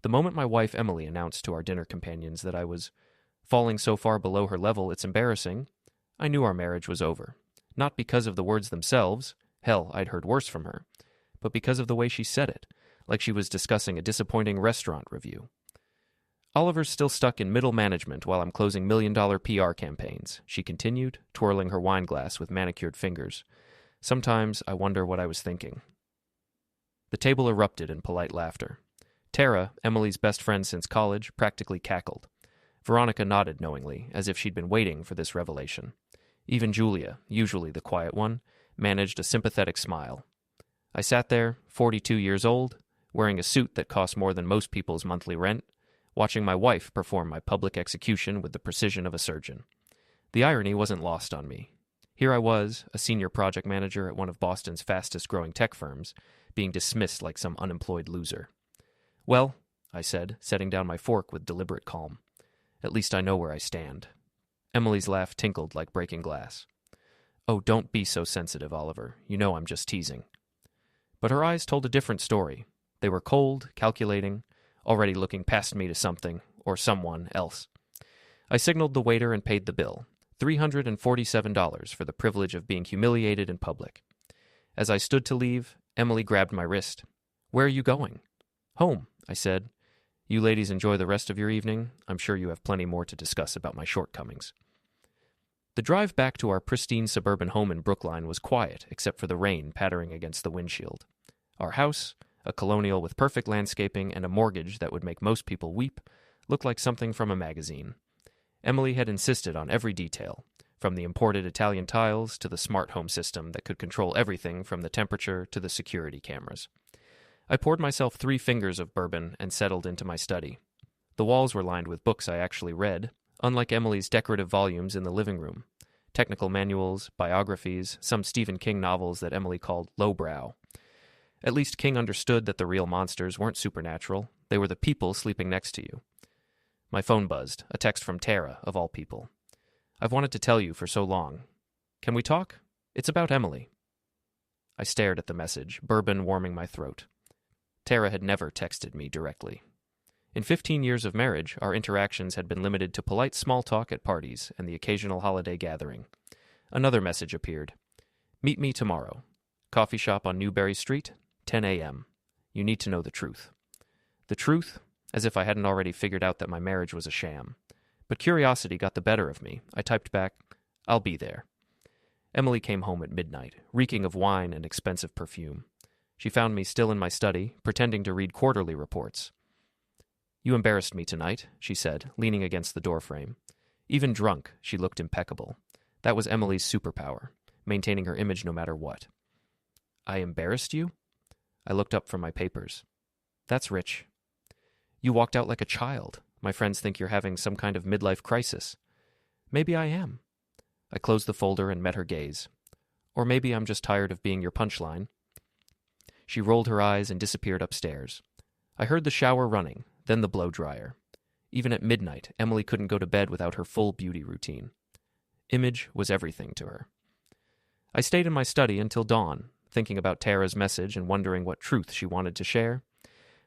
The moment my wife Emily announced to our dinner companions that I was falling so far below her level it's embarrassing, I knew our marriage was over. Not because of the words themselves, hell, I'd heard worse from her, but because of the way she said it, like she was discussing a disappointing restaurant review. Oliver's still stuck in middle management while I'm closing million-dollar PR campaigns, she continued, twirling her wine glass with manicured fingers. Sometimes I wonder what I was thinking. The table erupted in polite laughter. Tara, Emily's best friend since college, practically cackled. Veronica nodded knowingly, as if she'd been waiting for this revelation. Even Julia, usually the quiet one, managed a sympathetic smile. I sat there, 42 years old, wearing a suit that cost more than most people's monthly rent, watching my wife perform my public execution with the precision of a surgeon. The irony wasn't lost on me. Here I was, a senior project manager at one of Boston's fastest-growing tech firms, being dismissed like some unemployed loser. Well, I said, setting down my fork with deliberate calm. At least I know where I stand. Emily's laugh tinkled like breaking glass. Oh, don't be so sensitive, Oliver. You know I'm just teasing. But her eyes told a different story. They were cold, calculating, already looking past me to something, or someone, else. I signaled the waiter and paid the bill, $347 for the privilege of being humiliated in public. As I stood to leave, Emily grabbed my wrist. Where are you going? Home, I said. You ladies enjoy the rest of your evening. I'm sure you have plenty more to discuss about my shortcomings. The drive back to our pristine suburban home in Brookline was quiet, except for the rain pattering against the windshield. Our house, a colonial with perfect landscaping and a mortgage that would make most people weep, looked like something from a magazine. Emily had insisted on every detail, from the imported Italian tiles to the smart home system that could control everything from the temperature to the security cameras. I poured myself 3 fingers of bourbon and settled into my study. The walls were lined with books I actually read, unlike Emily's decorative volumes in the living room. Technical manuals, biographies, some Stephen King novels that Emily called lowbrow. At least King understood that the real monsters weren't supernatural. They were the people sleeping next to you. My phone buzzed, a text from Tara, of all people. I've wanted to tell you for so long. Can we talk? It's about Emily. I stared at the message, bourbon warming my throat. Tara had never texted me directly. In 15 years of marriage, our interactions had been limited to polite small talk at parties and the occasional holiday gathering. Another message appeared. Meet me tomorrow. Coffee shop on Newberry Street, 10 a.m. You need to know the truth. The truth? As if I hadn't already figured out that my marriage was a sham. But curiosity got the better of me. I typed back, I'll be there. Emily came home at midnight, reeking of wine and expensive perfume. She found me still in my study, pretending to read quarterly reports. You embarrassed me tonight, she said, leaning against the doorframe. Even drunk, she looked impeccable. That was Emily's superpower, maintaining her image no matter what. I embarrassed you? I looked up from my papers. That's rich. You walked out like a child. My friends think you're having some kind of midlife crisis. Maybe I am. I closed the folder and met her gaze. Or maybe I'm just tired of being your punchline. She rolled her eyes and disappeared upstairs. I heard the shower running, then the blow dryer. Even at midnight, Emily couldn't go to bed without her full beauty routine. Image was everything to her. I stayed in my study until dawn, thinking about Tara's message and wondering what truth she wanted to share.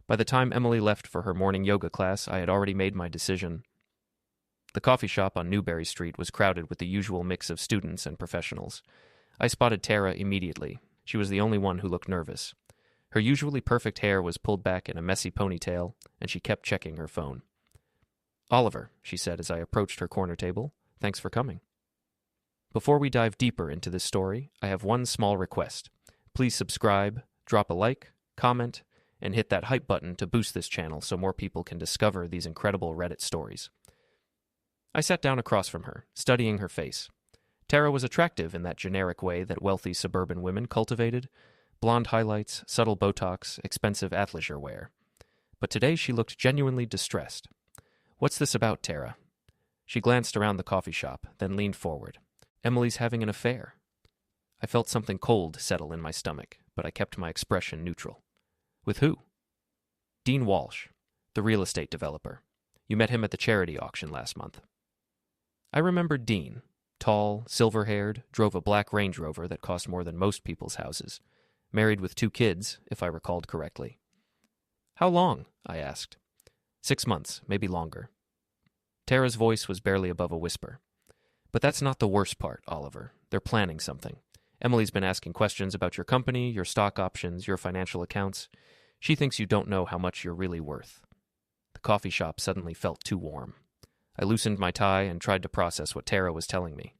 By the time Emily left for her morning yoga class, I had already made my decision. The coffee shop on Newberry Street was crowded with the usual mix of students and professionals. I spotted Tara immediately. She was the only one who looked nervous. Her usually perfect hair was pulled back in a messy ponytail, and she kept checking her phone. Oliver, she said as I approached her corner table, thanks for coming. Before we dive deeper into this story, I have one small request. Please subscribe, drop a like, comment, and hit that hype button to boost this channel so more people can discover these incredible Reddit stories. I sat down across from her, studying her face. Tara was attractive in that generic way that wealthy suburban women cultivated. Blonde highlights, subtle Botox, expensive athleisure wear. But today she looked genuinely distressed. What's this about, Tara? She glanced around the coffee shop, then leaned forward. Emily's having an affair. I felt something cold settle in my stomach, but I kept my expression neutral. With who? Dean Walsh, the real estate developer. You met him at the charity auction last month. I remembered Dean. Tall, silver-haired, drove a black Range Rover that cost more than most people's houses. Married with 2 kids, if I recalled correctly. How long? I asked. 6 months, maybe longer. Tara's voice was barely above a whisper. But that's not the worst part, Oliver. They're planning something. Emily's been asking questions about your company, your stock options, your financial accounts. She thinks you don't know how much you're really worth. The coffee shop suddenly felt too warm. I loosened my tie and tried to process what Tara was telling me.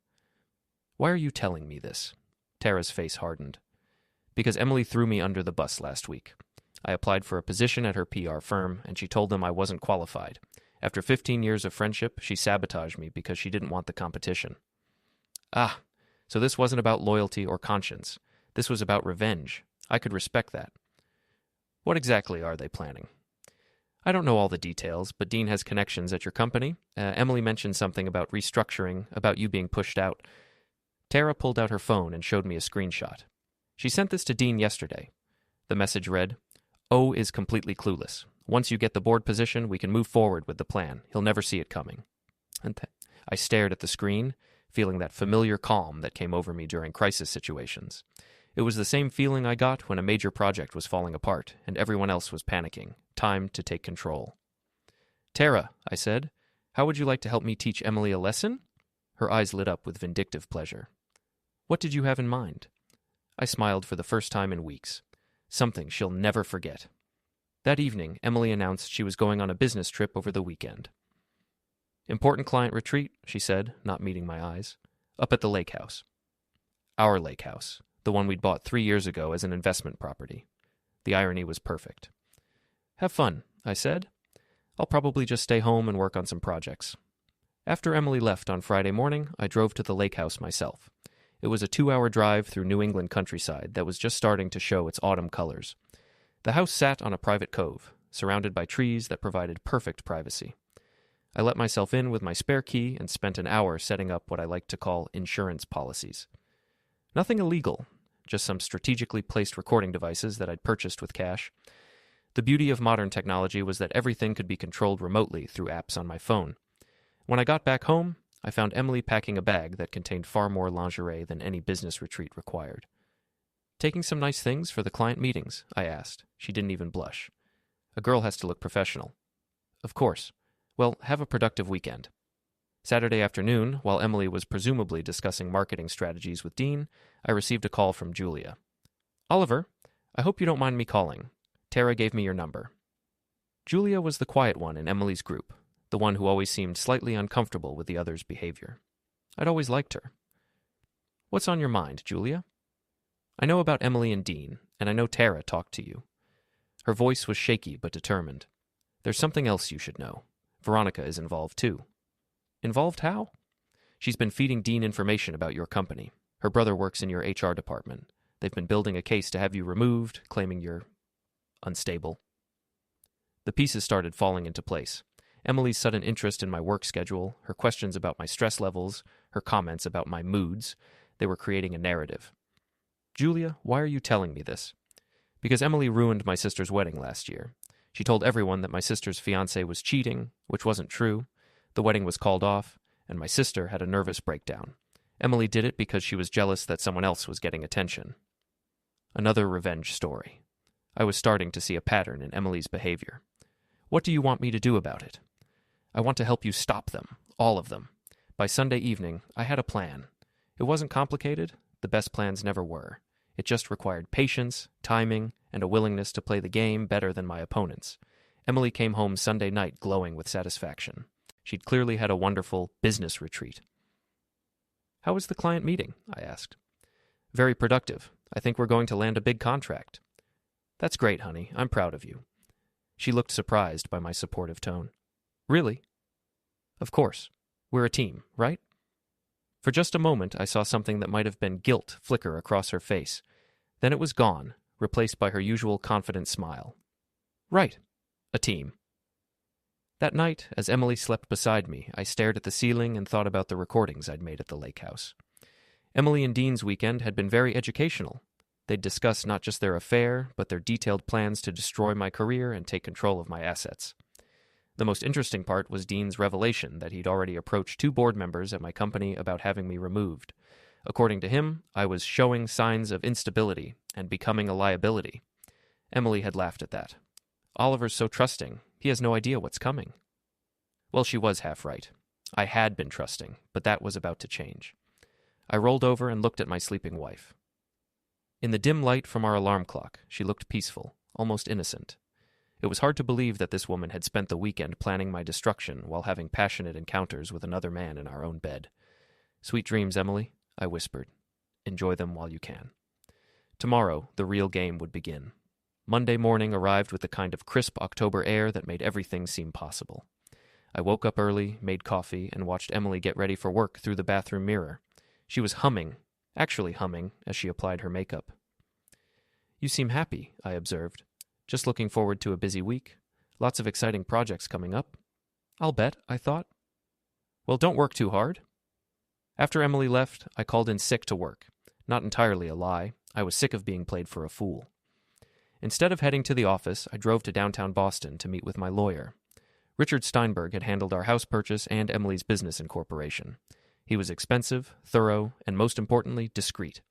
Why are you telling me this? Tara's face hardened. Because Emily threw me under the bus last week. I applied for a position at her PR firm, and she told them I wasn't qualified. After 15 years of friendship, she sabotaged me because she didn't want the competition. Ah, so this wasn't about loyalty or conscience. This was about revenge. I could respect that. What exactly are they planning? I don't know all the details, but Dean has connections at your company. Emily mentioned something about restructuring, about you being pushed out. Tara pulled out her phone and showed me a screenshot. She sent this to Dean yesterday. The message read, O is completely clueless. Once you get the board position, we can move forward with the plan. He'll never see it coming. And I stared at the screen, feeling that familiar calm that came over me during crisis situations. It was the same feeling I got when a major project was falling apart and everyone else was panicking. Time to take control. Tara, I said, how would you like to help me teach Emily a lesson? Her eyes lit up with vindictive pleasure. What did you have in mind? I smiled for the first time in weeks. Something she'll never forget. That evening, Emily announced she was going on a business trip over the weekend. Important client retreat, she said, not meeting my eyes. Up at the lake house. Our lake house, the one we'd bought 3 years ago as an investment property. The irony was perfect. Have fun, I said. I'll probably just stay home and work on some projects. After Emily left on Friday morning, I drove to the lake house myself. It was a 2-hour drive through New England countryside that was just starting to show its autumn colors. The house sat on a private cove, surrounded by trees that provided perfect privacy. I let myself in with my spare key and spent an hour setting up what I like to call insurance policies. Nothing illegal, just some strategically placed recording devices that I'd purchased with cash. The beauty of modern technology was that everything could be controlled remotely through apps on my phone. When I got back home, I found Emily packing a bag that contained far more lingerie than any business retreat required. Taking some nice things for the client meetings, I asked. She didn't even blush. A girl has to look professional. Of course. Well, have a productive weekend. Saturday afternoon, while Emily was presumably discussing marketing strategies with Dean, I received a call from Julia. Oliver, I hope you don't mind me calling. Tara gave me your number. Julia was the quiet one in Emily's group, the one who always seemed slightly uncomfortable with the other's behavior. I'd always liked her. What's on your mind, Julia? I know about Emily and Dean, and I know Tara talked to you. Her voice was shaky but determined. There's something else you should know. Veronica is involved too. Involved how? She's been feeding Dean information about your company. Her brother works in your HR department. They've been building a case to have you removed, claiming you're unstable. The pieces started falling into place. Emily's sudden interest in my work schedule, her questions about my stress levels, her comments about my moods, they were creating a narrative. Julia, why are you telling me this? Because Emily ruined my sister's wedding last year. She told everyone that my sister's fiancé was cheating, which wasn't true. The wedding was called off, and my sister had a nervous breakdown. Emily did it because she was jealous that someone else was getting attention. Another revenge story. I was starting to see a pattern in Emily's behavior. What do you want me to do about it? I want to help you stop them, all of them. By Sunday evening, I had a plan. It wasn't complicated. The best plans never were. It just required patience, timing, and a willingness to play the game better than my opponents. Emily came home Sunday night glowing with satisfaction. She'd clearly had a wonderful business retreat. How was the client meeting? I asked. Very productive. I think we're going to land a big contract. That's great, honey. I'm proud of you. She looked surprised by my supportive tone. Really? Of course. We're a team, right? For just a moment, I saw something that might have been guilt flicker across her face. Then it was gone, replaced by her usual confident smile. Right. A team. That night, as Emily slept beside me, I stared at the ceiling and thought about the recordings I'd made at the lake house. Emily and Dean's weekend had been very educational. They'd discussed not just their affair, but their detailed plans to destroy my career and take control of my assets. The most interesting part was Dean's revelation that he'd already approached 2 board members at my company about having me removed. According to him, I was showing signs of instability and becoming a liability. Emily had laughed at that. Oliver's so trusting. He has no idea what's coming. Well, she was half right. I had been trusting, but that was about to change. I rolled over and looked at my sleeping wife. In the dim light from our alarm clock, she looked peaceful, almost innocent. It was hard to believe that this woman had spent the weekend planning my destruction while having passionate encounters with another man in our own bed. "Sweet dreams, Emily," I whispered. "Enjoy them while you can." Tomorrow, the real game would begin. Monday morning arrived with the kind of crisp October air that made everything seem possible. I woke up early, made coffee, and watched Emily get ready for work through the bathroom mirror. She was actually humming, as she applied her makeup. "You seem happy," I observed. "Just looking forward to a busy week. Lots of exciting projects coming up." "I'll bet," I thought. "Well, don't work too hard." After Emily left, I called in sick to work. Not entirely a lie. I was sick of being played for a fool. Instead of heading to the office, I drove to downtown Boston to meet with my lawyer. Richard Steinberg had handled our house purchase and Emily's business incorporation. He was expensive, thorough, and most importantly, discreet.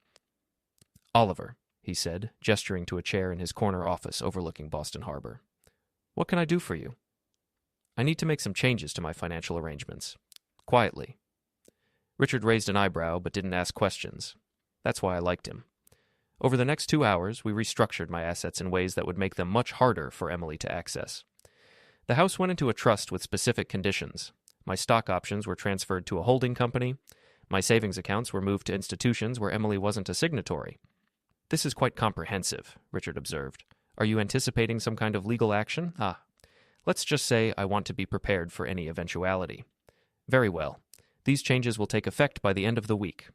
"Oliver," he said, gesturing to a chair in his corner office overlooking Boston Harbor. "What can I do for you?" "I need to make some changes to my financial arrangements." Quietly. Richard raised an eyebrow but didn't ask questions. That's why I liked him. Over the next 2 hours, we restructured my assets in ways that would make them much harder for Emily to access. The house went into a trust with specific conditions. My stock options were transferred to a holding company. My savings accounts were moved to institutions where Emily wasn't a signatory. "This is quite comprehensive," Richard observed. "Are you anticipating some kind of legal action?" Let's just say I want to be prepared for any eventuality." "Very well. These changes will take effect by the end of the week."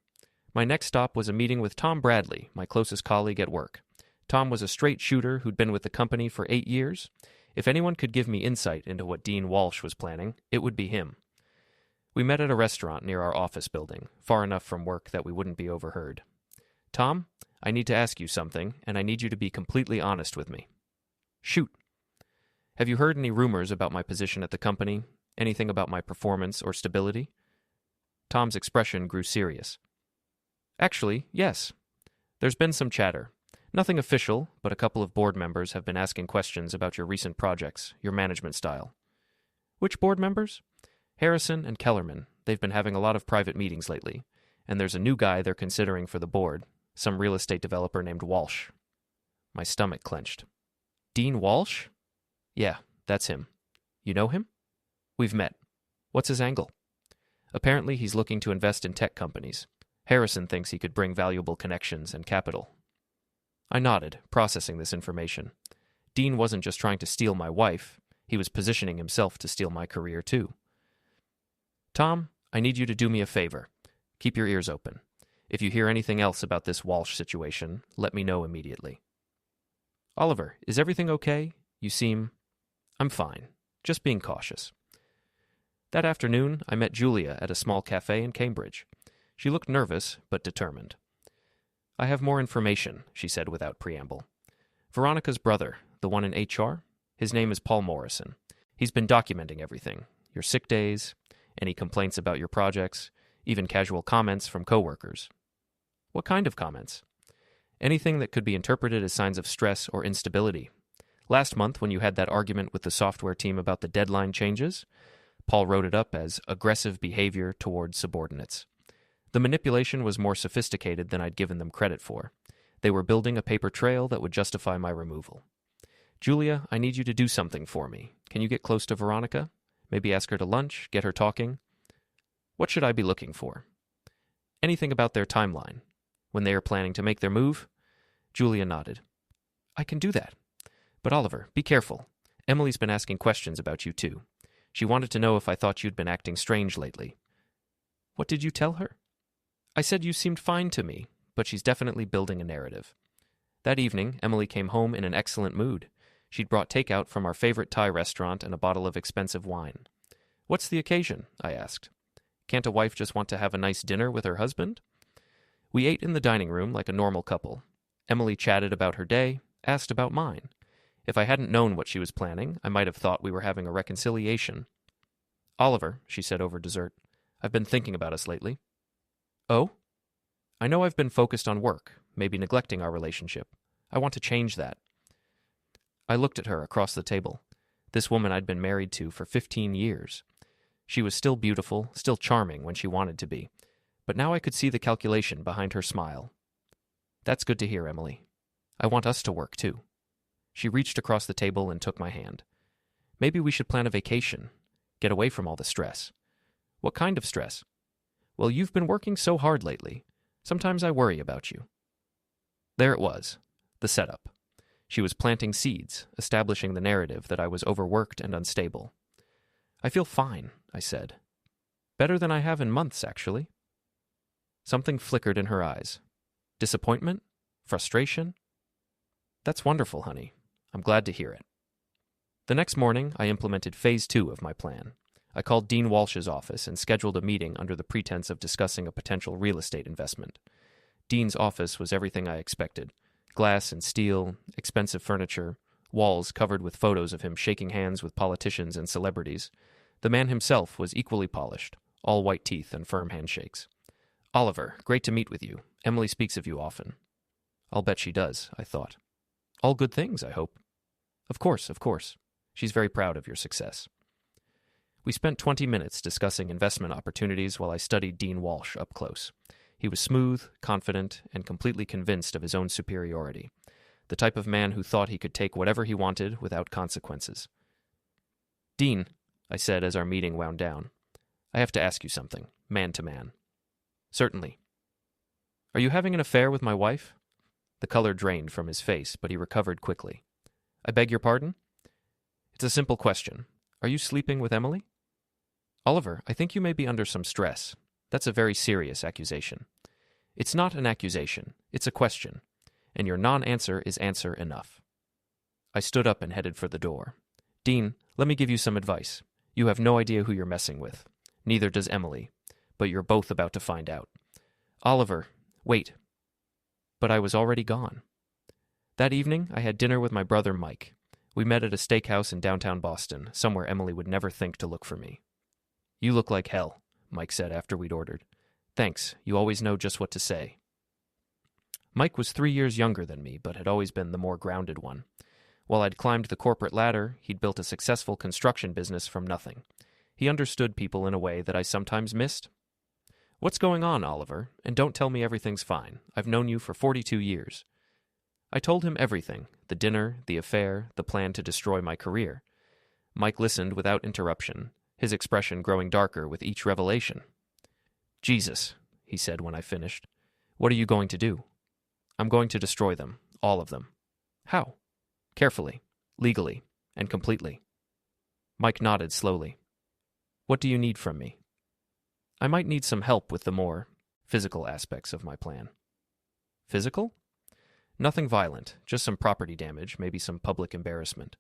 My next stop was a meeting with Tom Bradley, my closest colleague at work. Tom was a straight shooter who'd been with the company for 8 years. If anyone could give me insight into what Dean Walsh was planning, it would be him. We met at a restaurant near our office building, far enough from work that we wouldn't be overheard. "Tom, I need to ask you something, and I need you to be completely honest with me." "Shoot." "Have you heard any rumors about my position at the company? Anything about my performance or stability?" Tom's expression grew serious. "Actually, yes. There's been some chatter. Nothing official, but a couple of board members have been asking questions about your recent projects, your management style." "Which board members?" "Harrison and Kellerman. They've been having a lot of private meetings lately, and there's a new guy they're considering for the board, some real estate developer named Walsh." My stomach clenched. "Dean Walsh?" "Yeah, that's him." "You know him?" "We've met." "What's his angle?" "Apparently he's looking to invest in tech companies. Harrison thinks he could bring valuable connections and capital." I nodded, processing this information. Dean wasn't just trying to steal my wife. He was positioning himself to steal my career, too. "Tom, I need you to do me a favor. Keep your ears open. If you hear anything else about this Walsh situation, let me know immediately." "Oliver, is everything okay? You seem—" "I'm fine. Just being cautious." That afternoon, I met Julia at a small cafe in Cambridge. She looked nervous, but determined. "I have more information," she said without preamble. "Veronica's brother, the one in HR, his name is Paul Morrison. He's been documenting everything. Your sick days, any complaints about your projects, even casual comments from coworkers." "What kind of comments?" "Anything that could be interpreted as signs of stress or instability. Last month, when you had that argument with the software team about the deadline changes, Paul wrote it up as aggressive behavior towards subordinates. The manipulation was more sophisticated than I'd given them credit for. They were building a paper trail that would justify my removal. Julia, I need you to do something for me. Can you get close to Veronica? Maybe ask her to lunch, get her talking? What should I be looking for? Anything about their timeline? When they are planning to make their move?" Julia nodded. "I can do that. But Oliver, be careful. Emily's been asking questions about you too. She wanted to know if I thought you'd been acting strange lately." "What did you tell her?" "I said you seemed fine to me, but she's definitely building a narrative." That evening, Emily came home in an excellent mood. She'd brought takeout from our favorite Thai restaurant and a bottle of expensive wine. "What's the occasion?" I asked. "Can't a wife just want to have a nice dinner with her husband?" We ate in the dining room like a normal couple. Emily chatted about her day, asked about mine. If I hadn't known what she was planning, I might have thought we were having a reconciliation. "Oliver," she said over dessert, "I've been thinking about us lately." "Oh?" "I know I've been focused on work, maybe neglecting our relationship. I want to change that." I looked at her across the table. This woman I'd been married to for 15 years. She was still beautiful, still charming when she wanted to be, but now I could see the calculation behind her smile. That's good to hear, Emily. I want us to work, too. She reached across the table and took my hand. Maybe we should plan a vacation, get away from all the stress. What kind of stress? Well, you've been working so hard lately. Sometimes I worry about you. There it was, the setup. She was planting seeds, establishing the narrative that I was overworked and unstable. I feel fine, I said. Better than I have in months, actually. Something flickered in her eyes. Disappointment? Frustration? That's wonderful, honey. I'm glad to hear it. The next morning, I implemented Phase 2 of my plan. I called Dean Walsh's office and scheduled a meeting under the pretense of discussing a potential real estate investment. Dean's office was everything I expected. Glass and steel, expensive furniture, walls covered with photos of him shaking hands with politicians and celebrities. The man himself was equally polished, all white teeth and firm handshakes. Oliver, great to meet with you. Emily speaks of you often. I'll bet she does, I thought. All good things, I hope. Of course, of course. She's very proud of your success. We spent 20 minutes discussing investment opportunities while I studied Dean Walsh up close. He was smooth, confident, and completely convinced of his own superiority. The type of man who thought he could take whatever he wanted without consequences. Dean, I said as our meeting wound down, I have to ask you something, man to man. Certainly. Are you having an affair with my wife? The color drained from his face, but he recovered quickly. I beg your pardon? It's a simple question. Are you sleeping with Emily? Oliver, I think you may be under some stress. That's a very serious accusation. It's not an accusation, it's a question, and your non-answer is answer enough. I stood up and headed for the door. Dean, let me give you some advice. You have no idea who you're messing with. Neither does Emily, but you're both about to find out. Oliver, wait. But I was already gone. That evening, I had dinner with my brother Mike. We met at a steakhouse in downtown Boston, somewhere Emily would never think to look for me. You look like hell, Mike said after we'd ordered. Thanks, you always know just what to say. Mike was 3 years younger than me, but had always been the more grounded one. While I'd climbed the corporate ladder, he'd built a successful construction business from nothing. He understood people in a way that I sometimes missed. What's going on, Oliver? And don't tell me everything's fine. I've known you for 42 years. I told him everything, the dinner, the affair, the plan to destroy my career. Mike listened without interruption, his expression growing darker with each revelation. Jesus, he said when I finished. What are you going to do? I'm going to destroy them, all of them. How? Carefully, legally, and completely. Mike nodded slowly. What do you need from me? I might need some help with the more physical aspects of my plan. Physical? Nothing violent, just some property damage, maybe some public embarrassment.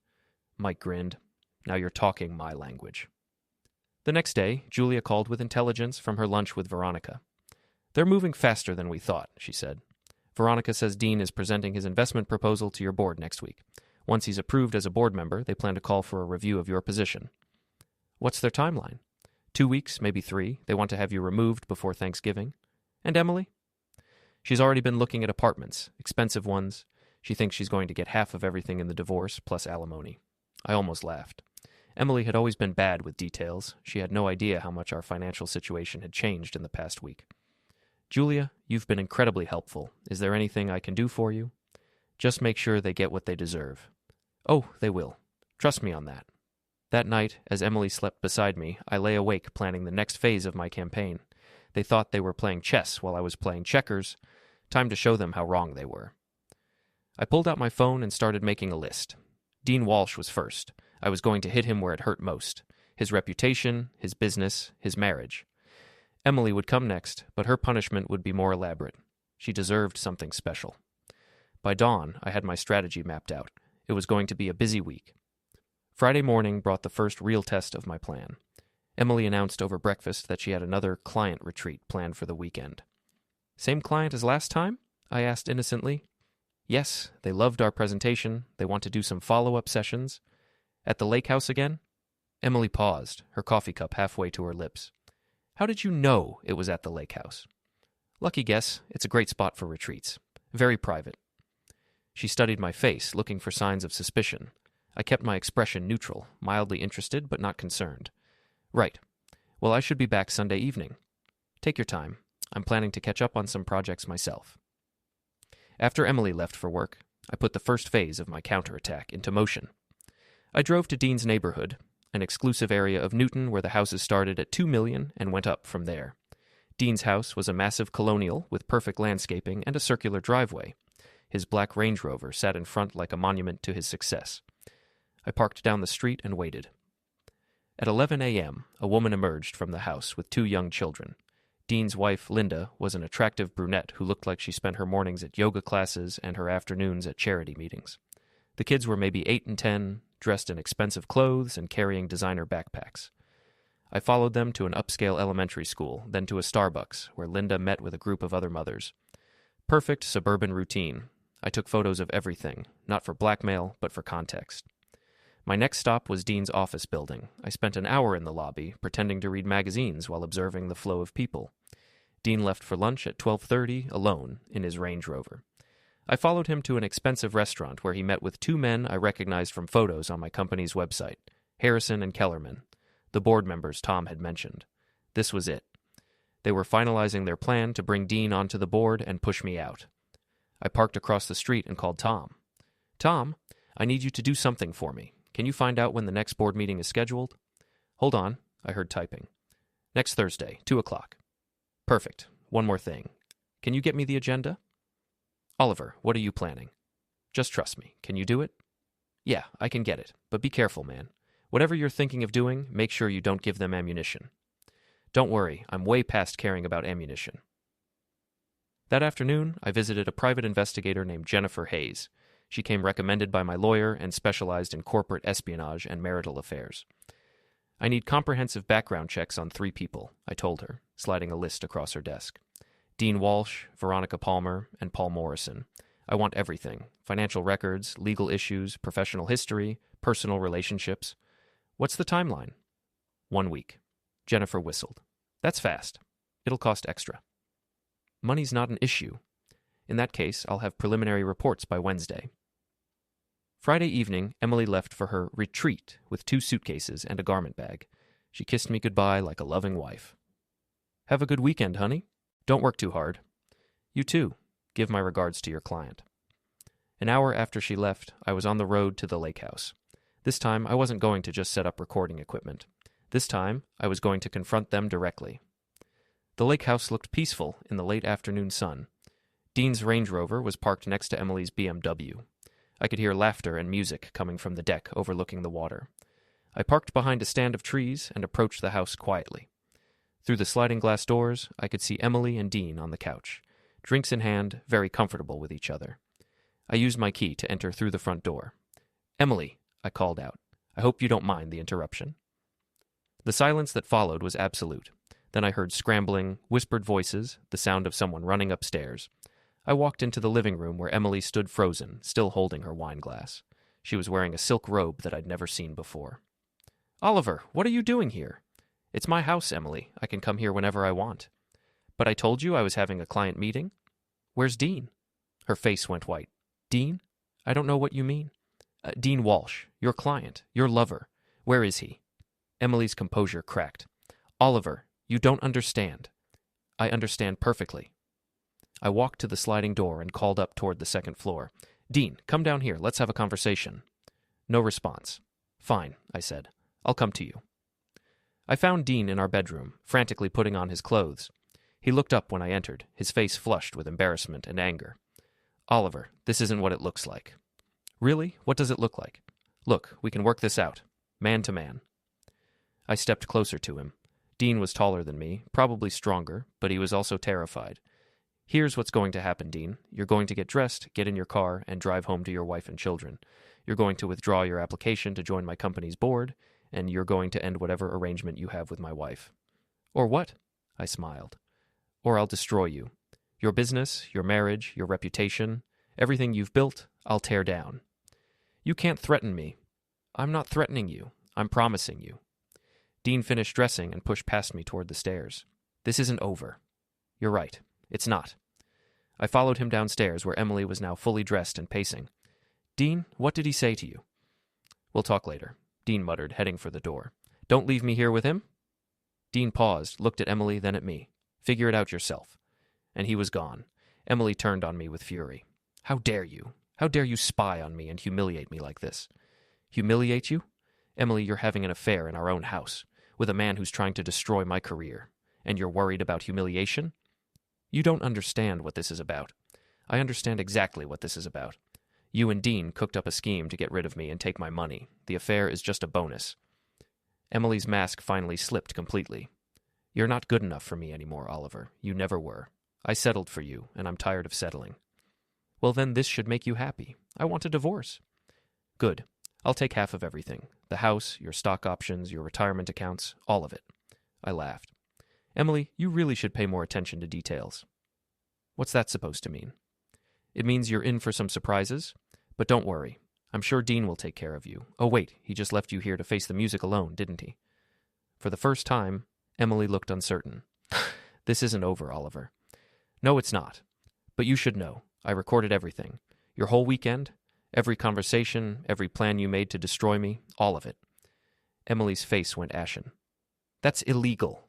Mike grinned. Now you're talking my language. The next day, Julia called with intelligence from her lunch with Veronica. They're moving faster than we thought, she said. Veronica says Dean is presenting his investment proposal to your board next week. Once he's approved as a board member, they plan to call for a review of your position. What's their timeline? 2 weeks, maybe 3. They want to have you removed before Thanksgiving. And Emily? She's already been looking at apartments, expensive ones. She thinks she's going to get half of everything in the divorce, plus alimony. I almost laughed. Emily had always been bad with details. She had no idea how much our financial situation had changed in the past week. Julia, you've been incredibly helpful. Is there anything I can do for you? Just make sure they get what they deserve. Oh, they will. Trust me on that. That night, as Emily slept beside me, I lay awake planning the next phase of my campaign. They thought they were playing chess while I was playing checkers. Time to show them how wrong they were. I pulled out my phone and started making a list. Dean Walsh was first. I was going to hit him where it hurt most. His reputation, his business, his marriage. Emily would come next, but her punishment would be more elaborate. She deserved something special. By dawn, I had my strategy mapped out. It was going to be a busy week. Friday morning brought the first real test of my plan. Emily announced over breakfast that she had another client retreat planned for the weekend. Same client as last time? I asked innocently. Yes, they loved our presentation. They want to do some follow-up sessions. At the lake house again? Emily paused, her coffee cup halfway to her lips. How did you know it was at the lake house? Lucky guess. It's a great spot for retreats. Very private. She studied my face, looking for signs of suspicion. I kept my expression neutral, mildly interested but not concerned. Right. Well, I should be back Sunday evening. Take your time. I'm planning to catch up on some projects myself. After Emily left for work, I put the first phase of my counterattack into motion. I drove to Dean's neighborhood, an exclusive area of Newton where the houses started at $2 million and went up from there. Dean's house was a massive colonial with perfect landscaping and a circular driveway. His black Range Rover sat in front like a monument to his success. I parked down the street and waited. At 11 a.m., a woman emerged from the house with 2 young children. Dean's wife, Linda, was an attractive brunette who looked like she spent her mornings at yoga classes and her afternoons at charity meetings. The kids were maybe 8 and 10, dressed in expensive clothes and carrying designer backpacks. I followed them to an upscale elementary school, then to a Starbucks, where Linda met with a group of other mothers. Perfect suburban routine. I took photos of everything, not for blackmail, but for context. My next stop was Dean's office building. I spent an hour in the lobby, pretending to read magazines while observing the flow of people. Dean left for lunch at 12:30, alone, in his Range Rover. I followed him to an expensive restaurant where he met with 2 men I recognized from photos on my company's website, Harrison and Kellerman, the board members Tom had mentioned. This was it. They were finalizing their plan to bring Dean onto the board and push me out. I parked across the street and called Tom. Tom, I need you to do something for me. Can you find out when the next board meeting is scheduled? Hold on, I heard typing. Next Thursday, 2 o'clock. Perfect. One more thing. Can you get me the agenda? Oliver, what are you planning? Just trust me. Can you do it? Yeah, I can get it, but be careful, man. Whatever you're thinking of doing, make sure you don't give them ammunition. Don't worry, I'm way past caring about ammunition. That afternoon, I visited a private investigator named Jennifer Hayes. She came recommended by my lawyer and specialized in corporate espionage and marital affairs. I need comprehensive background checks on 3 people, I told her, sliding a list across her desk. Dean Walsh, Veronica Palmer, and Paul Morrison. I want everything. Financial records, legal issues, professional history, personal relationships. What's the timeline? 1 week. Jennifer whistled. That's fast. It'll cost extra. Money's not an issue. In that case, I'll have preliminary reports by Wednesday. Friday evening, Emily left for her retreat with 2 suitcases and a garment bag. She kissed me goodbye like a loving wife. Have a good weekend, honey. Don't work too hard. You too. Give my regards to your client. An hour after she left, I was on the road to the lake house. This time, I wasn't going to just set up recording equipment. This time, I was going to confront them directly. The lake house looked peaceful in the late afternoon sun. Dean's Range Rover was parked next to Emily's BMW. I could hear laughter and music coming from the deck overlooking the water. I parked behind a stand of trees and approached the house quietly. Through the sliding glass doors, I could see Emily and Dean on the couch, drinks in hand, very comfortable with each other. I used my key to enter through the front door. Emily, I called out. I hope you don't mind the interruption. The silence that followed was absolute. Then I heard scrambling, whispered voices, the sound of someone running upstairs. I walked into the living room where Emily stood frozen, still holding her wine glass. She was wearing a silk robe that I'd never seen before. Oliver, what are you doing here? It's my house, Emily. I can come here whenever I want. But I told you I was having a client meeting. Where's Dean? Her face went white. Dean? I don't know what you mean. Dean Walsh, your client, your lover. Where is he? Emily's composure cracked. Oliver, you don't understand. I understand perfectly. I walked to the sliding door and called up toward the second floor. Dean, come down here. Let's have a conversation. No response. Fine, I said. I'll come to you. I found Dean in our bedroom, frantically putting on his clothes. He looked up when I entered, his face flushed with embarrassment and anger. Oliver, this isn't what it looks like. Really? What does it look like? Look, we can work this out. Man to man. I stepped closer to him. Dean was taller than me, probably stronger, but he was also terrified. Here's what's going to happen, Dean. You're going to get dressed, get in your car, and drive home to your wife and children. You're going to withdraw your application to join my company's board, and you're going to end whatever arrangement you have with my wife. Or what? I smiled. Or I'll destroy you. Your business, your marriage, your reputation, everything you've built, I'll tear down. You can't threaten me. I'm not threatening you. I'm promising you. Dean finished dressing and pushed past me toward the stairs. This isn't over. You're right. It's not. I followed him downstairs where Emily was now fully dressed and pacing. Dean, what did he say to you? We'll talk later, Dean muttered, heading for the door. Don't leave me here with him? Dean paused, looked at Emily, then at me. Figure it out yourself. And he was gone. Emily turned on me with fury. How dare you? How dare you spy on me and humiliate me like this? Humiliate you? Emily, you're having an affair in our own house, with a man who's trying to destroy my career. And you're worried about humiliation? You don't understand what this is about. I understand exactly what this is about. You and Dean cooked up a scheme to get rid of me and take my money. The affair is just a bonus. Emily's mask finally slipped completely. You're not good enough for me anymore, Oliver. You never were. I settled for you, and I'm tired of settling. Well, then this should make you happy. I want a divorce. Good. I'll take half of everything. The house, your stock options, your retirement accounts, all of it. I laughed. Emily, you really should pay more attention to details. What's that supposed to mean? It means you're in for some surprises, but don't worry. I'm sure Dean will take care of you. Oh, wait, he just left you here to face the music alone, didn't he? For the first time, Emily looked uncertain. This isn't over, Oliver. No, it's not. But you should know. I recorded everything. Your whole weekend, every conversation, every plan you made to destroy me, all of it. Emily's face went ashen. That's illegal.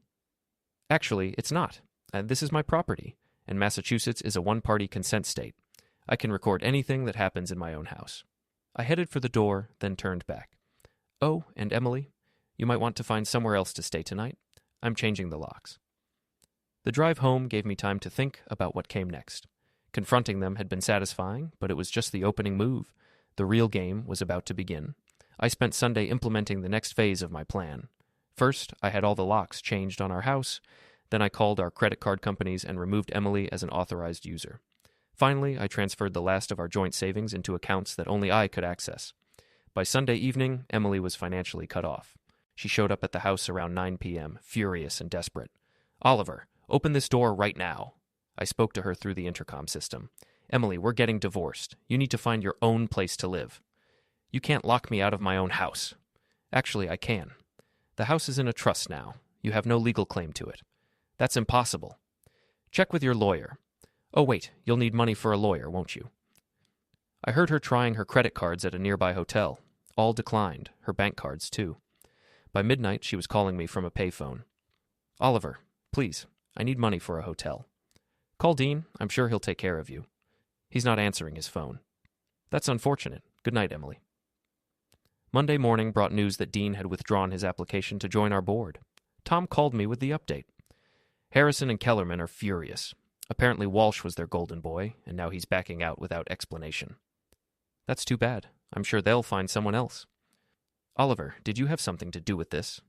Actually, it's not. This is my property, and Massachusetts is a one-party consent state. I can record anything that happens in my own house. I headed for the door, then turned back. Oh, and Emily, you might want to find somewhere else to stay tonight. I'm changing the locks. The drive home gave me time to think about what came next. Confronting them had been satisfying, but it was just the opening move. The real game was about to begin. I spent Sunday implementing the next phase of my plan. First, I had all the locks changed on our house. Then I called our credit card companies and removed Emily as an authorized user. Finally, I transferred the last of our joint savings into accounts that only I could access. By Sunday evening, Emily was financially cut off. She showed up at the house around 9 p.m., furious and desperate. Oliver, open this door right now. I spoke to her through the intercom system. Emily, we're getting divorced. You need to find your own place to live. You can't lock me out of my own house. Actually, I can. The house is in a trust now. You have no legal claim to it. That's impossible. Check with your lawyer. Oh, wait, you'll need money for a lawyer, won't you? I heard her trying her credit cards at a nearby hotel. All declined, her bank cards, too. By midnight, she was calling me from a payphone. Oliver, please, I need money for a hotel. Call Dean. I'm sure he'll take care of you. He's not answering his phone. That's unfortunate. Good night, Emily. Monday morning brought news that Dean had withdrawn his application to join our board. Tom called me with the update. Harrison and Kellerman are furious. Apparently Walsh was their golden boy, and now he's backing out without explanation. That's too bad. I'm sure they'll find someone else. Oliver, did you have something to do with this?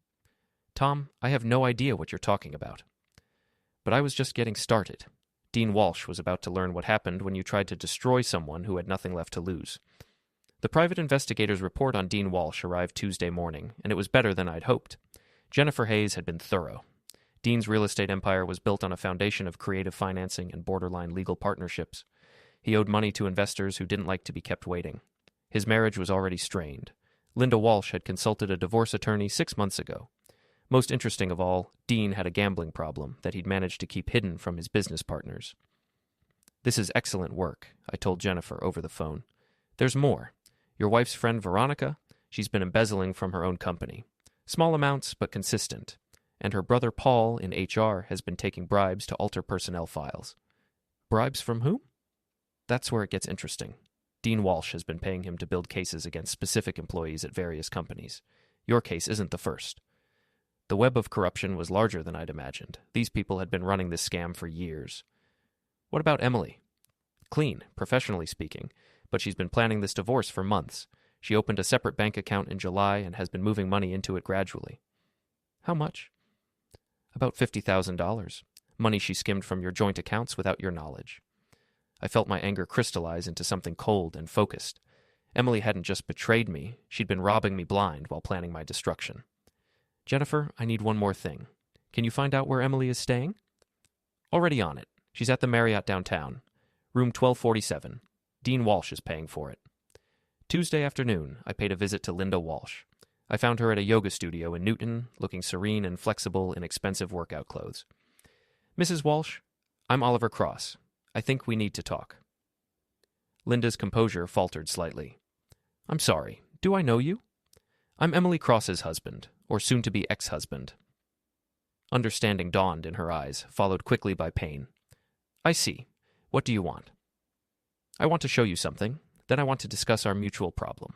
Tom, I have no idea what you're talking about. But I was just getting started. Dean Walsh was about to learn what happened when you tried to destroy someone who had nothing left to lose. The private investigator's report on Dean Walsh arrived Tuesday morning, and it was better than I'd hoped. Jennifer Hayes had been thorough. Dean's real estate empire was built on a foundation of creative financing and borderline legal partnerships. He owed money to investors who didn't like to be kept waiting. His marriage was already strained. Linda Walsh had consulted a divorce attorney 6 months ago. Most interesting of all, Dean had a gambling problem that he'd managed to keep hidden from his business partners. This is excellent work, I told Jennifer over the phone. There's more. Your wife's friend Veronica, she's been embezzling from her own company. Small amounts, but consistent. And her brother Paul in HR has been taking bribes to alter personnel files. Bribes from whom? That's where it gets interesting. Dean Walsh has been paying him to build cases against specific employees at various companies. Your case isn't the first. The web of corruption was larger than I'd imagined. These people had been running this scam for years. What about Emily? Clean, professionally speaking, but she's been planning this divorce for months. She opened a separate bank account in July and has been moving money into it gradually. How much? About $50,000. Money she skimmed from your joint accounts without your knowledge. I felt my anger crystallize into something cold and focused. Emily hadn't just betrayed me, she'd been robbing me blind while planning my destruction. Jennifer, I need one more thing. Can you find out where Emily is staying? Already on it. She's at the Marriott downtown. Room 1247. Dean Walsh is paying for it. Tuesday afternoon, I paid a visit to Linda Walsh. I found her at a yoga studio in Newton, looking serene and flexible in expensive workout clothes. Mrs. Walsh, I'm Oliver Cross. I think we need to talk. Linda's composure faltered slightly. I'm sorry. Do I know you? I'm Emily Cross's husband, or soon-to-be ex-husband. Understanding dawned in her eyes, followed quickly by pain. I see. What do you want? I want to show you something. Then I want to discuss our mutual problem.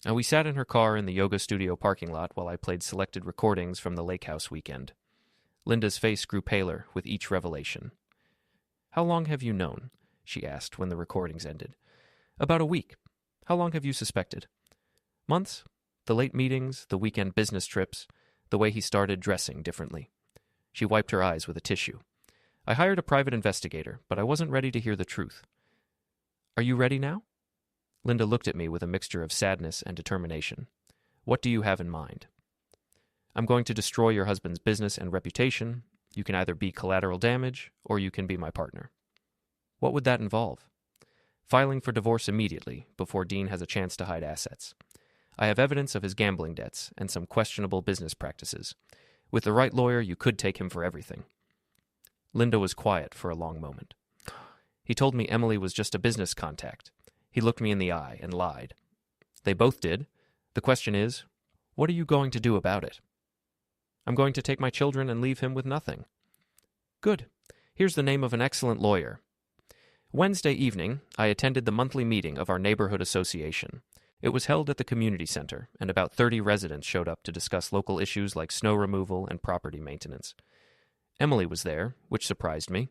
And we sat in her car in the yoga studio parking lot while I played selected recordings from the lake house weekend. Linda's face grew paler with each revelation. How long have you known? She asked when the recordings ended. About a week. How long have you suspected? Months? The late meetings, the weekend business trips, the way he started dressing differently. She wiped her eyes with a tissue. I hired a private investigator, but I wasn't ready to hear the truth. Are you ready now? Linda looked at me with a mixture of sadness and determination. What do you have in mind? I'm going to destroy your husband's business and reputation. You can either be collateral damage, or you can be my partner. What would that involve? Filing for divorce immediately, before Dean has a chance to hide assets. I have evidence of his gambling debts and some questionable business practices. With the right lawyer, you could take him for everything. Linda was quiet for a long moment. He told me Emily was just a business contact. He looked me in the eye and lied. They both did. The question is, what are you going to do about it? I'm going to take my children and leave him with nothing. Good. Here's the name of an excellent lawyer. Wednesday evening, I attended the monthly meeting of our neighborhood association. It was held at the community center, and about 30 residents showed up to discuss local issues like snow removal and property maintenance. Emily was there, which surprised me.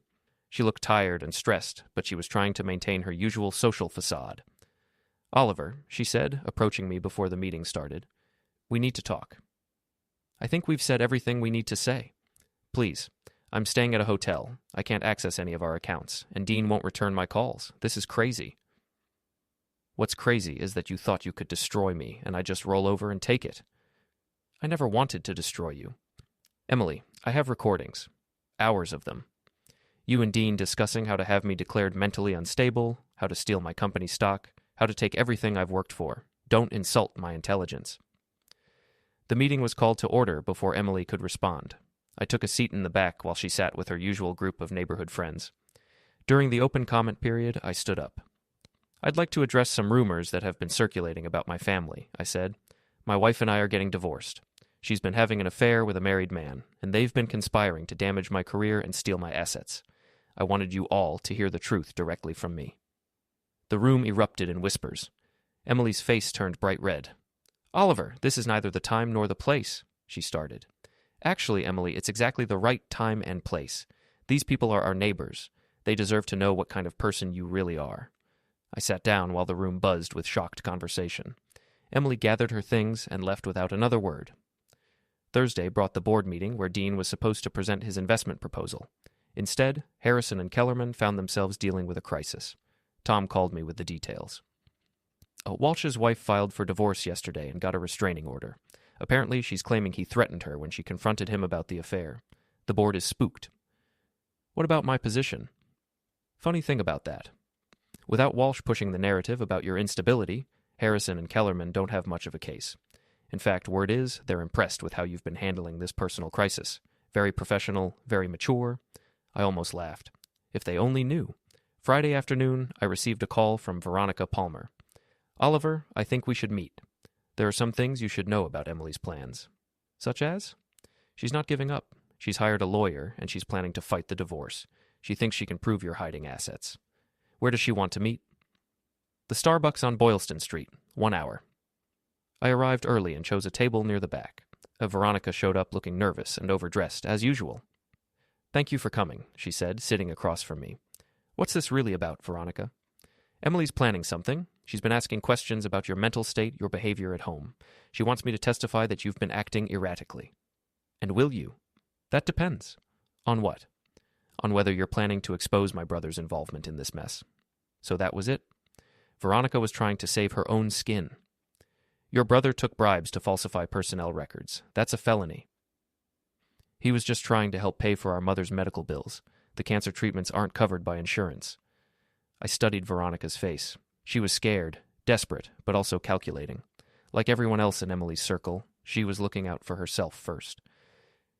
She looked tired and stressed, but she was trying to maintain her usual social facade. Oliver, she said, approaching me before the meeting started, we need to talk. I think we've said everything we need to say. Please, I'm staying at a hotel. I can't access any of our accounts, and Dean won't return my calls. This is crazy. What's crazy is that you thought you could destroy me, and I just roll over and take it. I never wanted to destroy you. Emily, I have recordings. Hours of them. You and Dean discussing how to have me declared mentally unstable, how to steal my company stock, how to take everything I've worked for. Don't insult my intelligence. The meeting was called to order before Emily could respond. I took a seat in the back while she sat with her usual group of neighborhood friends. During the open comment period, I stood up. I'd like to address some rumors that have been circulating about my family, I said. My wife and I are getting divorced. She's been having an affair with a married man, and they've been conspiring to damage my career and steal my assets. I wanted you all to hear the truth directly from me. The room erupted in whispers. Emily's face turned bright red. Oliver, this is neither the time nor the place, she started. Actually, Emily, it's exactly the right time and place. These people are our neighbors. They deserve to know what kind of person you really are. I sat down while the room buzzed with shocked conversation. Emily gathered her things and left without another word. Thursday brought the board meeting where Dean was supposed to present his investment proposal. Instead, Harrison and Kellerman found themselves dealing with a crisis. Tom called me with the details. Walsh's wife filed for divorce yesterday and got a restraining order. Apparently, she's claiming he threatened her when she confronted him about the affair. The board is spooked. What about my position? Funny thing about that. Without Walsh pushing the narrative about your instability, Harrison and Kellerman don't have much of a case. In fact, word is, they're impressed with how you've been handling this personal crisis. Very professional, very mature. I almost laughed. If they only knew. Friday afternoon, I received a call from Veronica Palmer. Oliver, I think we should meet. There are some things you should know about Emily's plans. Such as? She's not giving up. She's hired a lawyer, and she's planning to fight the divorce. She thinks she can prove you're hiding assets. Where does she want to meet? The Starbucks on Boylston Street, 1 hour. I arrived early and chose a table near the back. Veronica showed up looking nervous and overdressed, as usual. Thank you for coming, she said, sitting across from me. What's this really about, Veronica? Emily's planning something. She's been asking questions about your mental state, your behavior at home. She wants me to testify that you've been acting erratically. And will you? That depends. On what? On whether you're planning to expose my brother's involvement in this mess. So that was it? Veronica was trying to save her own skin. Your brother took bribes to falsify personnel records. That's a felony. He was just trying to help pay for our mother's medical bills. The cancer treatments aren't covered by insurance. I studied Veronica's face. She was scared, desperate, but also calculating. Like everyone else in Emily's circle, she was looking out for herself first.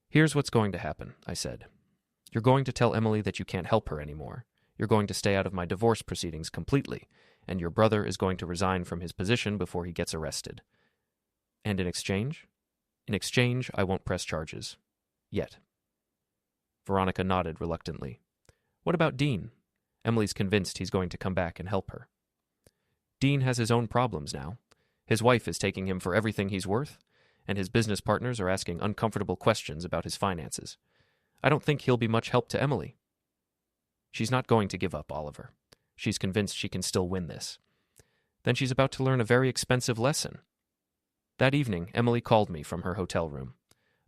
Here's what's going to happen, I said. You're going to tell Emily that you can't help her anymore. You're going to stay out of my divorce proceedings completely, and your brother is going to resign from his position before he gets arrested. And in exchange? In exchange, I won't press charges. Yet. Veronica nodded reluctantly. What about Dean? Emily's convinced he's going to come back and help her. Dean has his own problems now. His wife is taking him for everything he's worth, and his business partners are asking uncomfortable questions about his finances. I don't think he'll be much help to Emily. She's not going to give up, Oliver. She's convinced she can still win this. Then she's about to learn a very expensive lesson. That evening, Emily called me from her hotel room.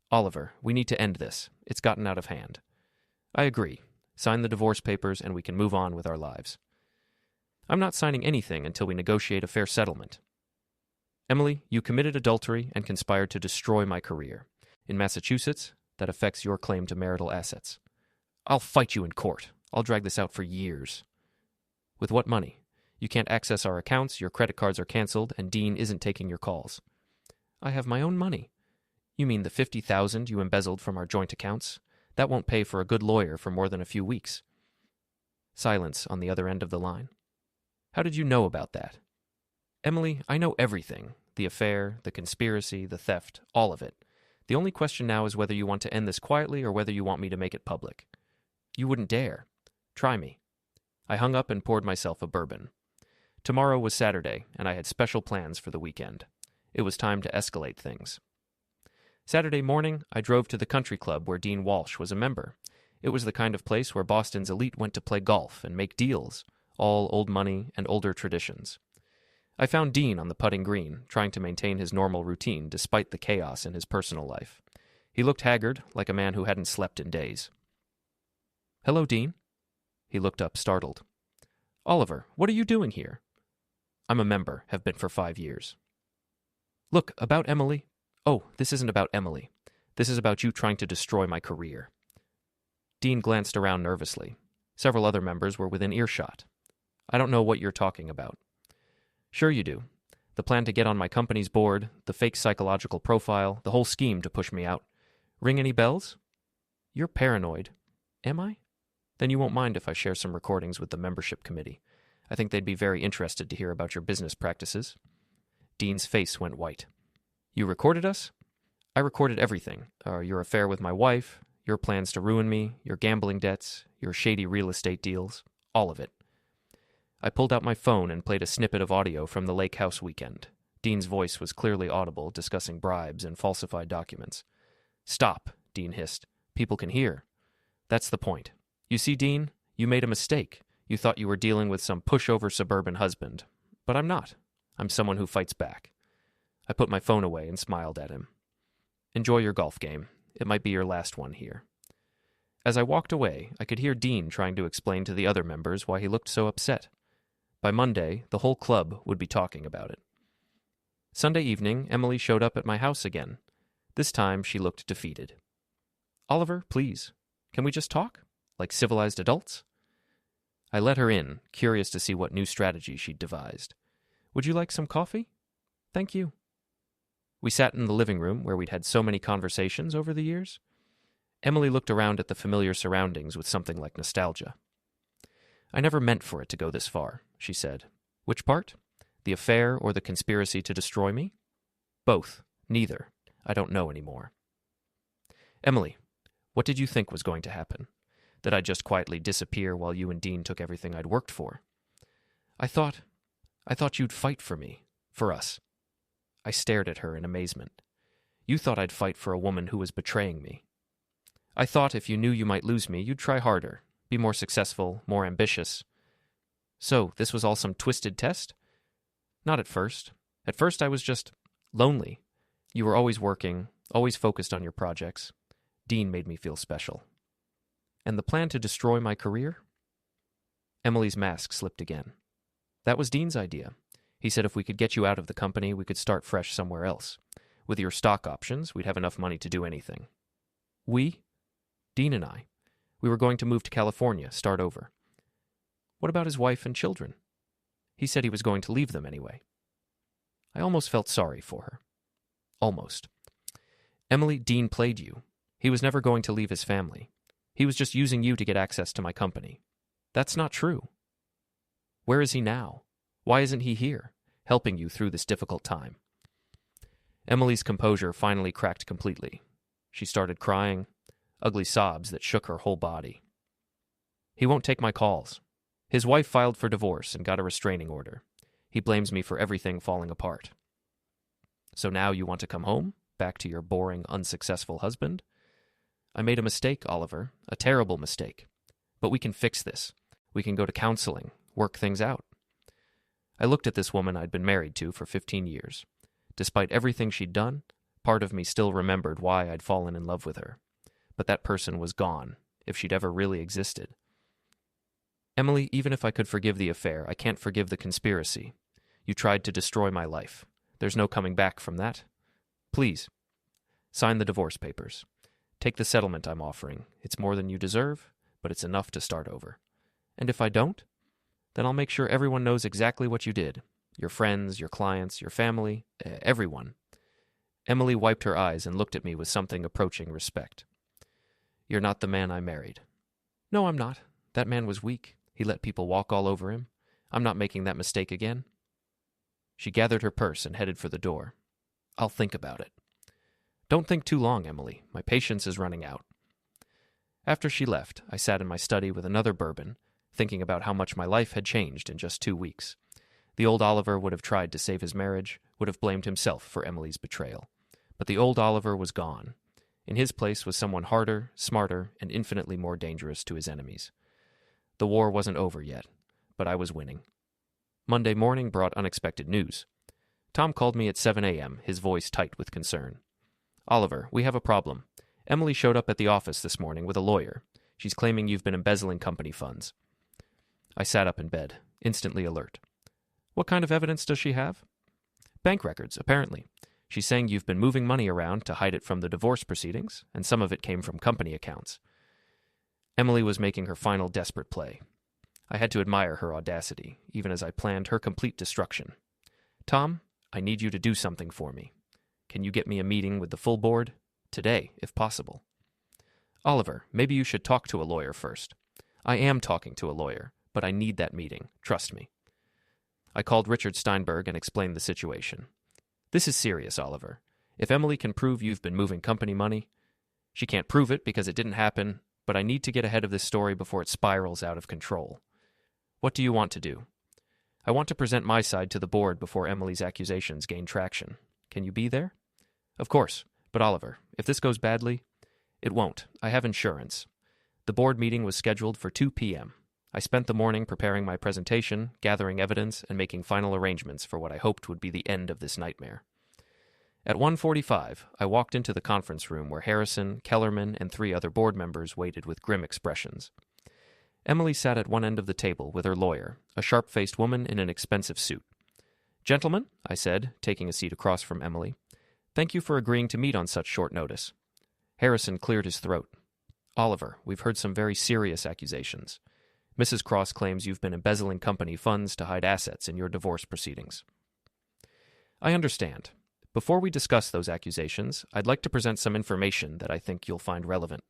Oliver, we need to end this. It's gotten out of hand. I agree. Sign the divorce papers and we can move on with our lives. I'm not signing anything until we negotiate a fair settlement. Emily, you committed adultery and conspired to destroy my career. In Massachusetts, that affects your claim to marital assets. I'll fight you in court. I'll drag this out for years. With what money? You can't access our accounts, your credit cards are canceled, and Dean isn't taking your calls. I have my own money. You mean the $50,000 you embezzled from our joint accounts? That won't pay for a good lawyer for more than a few weeks. Silence on the other end of the line. How did you know about that? Emily, I know everything. The affair, the conspiracy, the theft, all of it. The only question now is whether you want to end this quietly or whether you want me to make it public. You wouldn't dare. Try me. I hung up and poured myself a bourbon. Tomorrow was Saturday, and I had special plans for the weekend. It was time to escalate things. Saturday morning, I drove to the country club where Dean Walsh was a member. It was the kind of place where Boston's elite went to play golf and make deals, all old money and older traditions. I found Dean on the putting green, trying to maintain his normal routine despite the chaos in his personal life. He looked haggard, like a man who hadn't slept in days. Hello, Dean. He looked up, startled. Oliver, what are you doing here? I'm a member, have been for 5 years. Look, about Emily. Oh, this isn't about Emily. This is about you trying to destroy my career. Dean glanced around nervously. Several other members were within earshot. I don't know what you're talking about. Sure you do. The plan to get on my company's board, the fake psychological profile, the whole scheme to push me out. Ring any bells? You're paranoid. Am I? Then you won't mind if I share some recordings with the membership committee. I think they'd be very interested to hear about your business practices. Dean's face went white. You recorded us? I recorded everything. Your affair with my wife, your plans to ruin me, your gambling debts, your shady real estate deals, all of it. I pulled out my phone and played a snippet of audio from the Lake House weekend. Dean's voice was clearly audible, discussing bribes and falsified documents. Stop, Dean hissed. People can hear. That's the point. You see, Dean, you made a mistake. You thought you were dealing with some pushover suburban husband. But I'm not. I'm someone who fights back. I put my phone away and smiled at him. Enjoy your golf game. It might be your last one here. As I walked away, I could hear Dean trying to explain to the other members why he looked so upset. By Monday, the whole club would be talking about it. Sunday evening, Emily showed up at my house again. This time, she looked defeated. Oliver, please, can we just talk? Like civilized adults? I let her in, curious to see what new strategy she'd devised. Would you like some coffee? Thank you. We sat in the living room where we'd had so many conversations over the years. Emily looked around at the familiar surroundings with something like nostalgia. I never meant for it to go this far, she said. Which part? The affair or the conspiracy to destroy me? Both. Neither. I don't know anymore. Emily, what did you think was going to happen? That I'd just quietly disappear while you and Dean took everything I'd worked for? I thought you'd fight for me, for us. I stared at her in amazement. You thought I'd fight for a woman who was betraying me. I thought if you knew you might lose me, you'd try harder, be more successful, more ambitious. So, this was all some twisted test? Not at first. At first I was just lonely. You were always working, always focused on your projects. Dean made me feel special. And the plan to destroy my career? Emily's mask slipped again. That was Dean's idea. He said if we could get you out of the company, we could start fresh somewhere else. With your stock options, we'd have enough money to do anything. We? Dean and I. We were going to move to California, start over. What about his wife and children? He said he was going to leave them anyway. I almost felt sorry for her. Almost. Emily, Dean played you. He was never going to leave his family. He was just using you to get access to my company. That's not true. Where is he now? Why isn't he here, helping you through this difficult time? Emily's composure finally cracked completely. She started crying, ugly sobs that shook her whole body. He won't take my calls. His wife filed for divorce and got a restraining order. He blames me for everything falling apart. So now you want to come home? Back to your boring, unsuccessful husband? I made a mistake, Oliver, a terrible mistake. But we can fix this. We can go to counseling, work things out. I looked at this woman I'd been married to for 15 years. Despite everything she'd done, part of me still remembered why I'd fallen in love with her. But that person was gone, if she'd ever really existed. Emily, even if I could forgive the affair, I can't forgive the conspiracy. You tried to destroy my life. There's no coming back from that. Please, sign the divorce papers. Take the settlement I'm offering. It's more than you deserve, but it's enough to start over. And if I don't, then I'll make sure everyone knows exactly what you did. Your friends, your clients, your family, everyone. Emily wiped her eyes and looked at me with something approaching respect. You're not the man I married. No, I'm not. That man was weak. He let people walk all over him. I'm not making that mistake again. She gathered her purse and headed for the door. I'll think about it. Don't think too long, Emily. My patience is running out. After she left, I sat in my study with another bourbon, thinking about how much my life had changed in just 2 weeks. The old Oliver would have tried to save his marriage, would have blamed himself for Emily's betrayal. But the old Oliver was gone. In his place was someone harder, smarter, and infinitely more dangerous to his enemies. The war wasn't over yet, but I was winning. Monday morning brought unexpected news. Tom called me at 7 a.m., his voice tight with concern. Oliver, we have a problem. Emily showed up at the office this morning with a lawyer. She's claiming you've been embezzling company funds. I sat up in bed, instantly alert. What kind of evidence does she have? Bank records, apparently. She's saying you've been moving money around to hide it from the divorce proceedings, and some of it came from company accounts. Emily was making her final desperate play. I had to admire her audacity, even as I planned her complete destruction. Tom, I need you to do something for me. Can you get me a meeting with the full board? Today, if possible. Oliver, maybe you should talk to a lawyer first. I am talking to a lawyer, but I need that meeting, trust me. I called Richard Steinberg and explained the situation. This is serious, Oliver. If Emily can prove you've been moving company money, she can't prove it because it didn't happen, but I need to get ahead of this story before it spirals out of control. What do you want to do? I want to present my side to the board before Emily's accusations gain traction. Can you be there? Of course, but Oliver, if this goes badly, it won't. I have insurance. The board meeting was scheduled for 2 p.m. I spent the morning preparing my presentation, gathering evidence, and making final arrangements for what I hoped would be the end of this nightmare. At 1:45, I walked into the conference room where Harrison, Kellerman, and 3 other board members waited with grim expressions. Emily sat at one end of the table with her lawyer, a sharp-faced woman in an expensive suit. Gentlemen, I said, taking a seat across from Emily, thank you for agreeing to meet on such short notice. Harrison cleared his throat. Oliver, we've heard some very serious accusations. Mrs. Cross claims you've been embezzling company funds to hide assets in your divorce proceedings. I understand. Before we discuss those accusations, I'd like to present some information that I think you'll find relevant.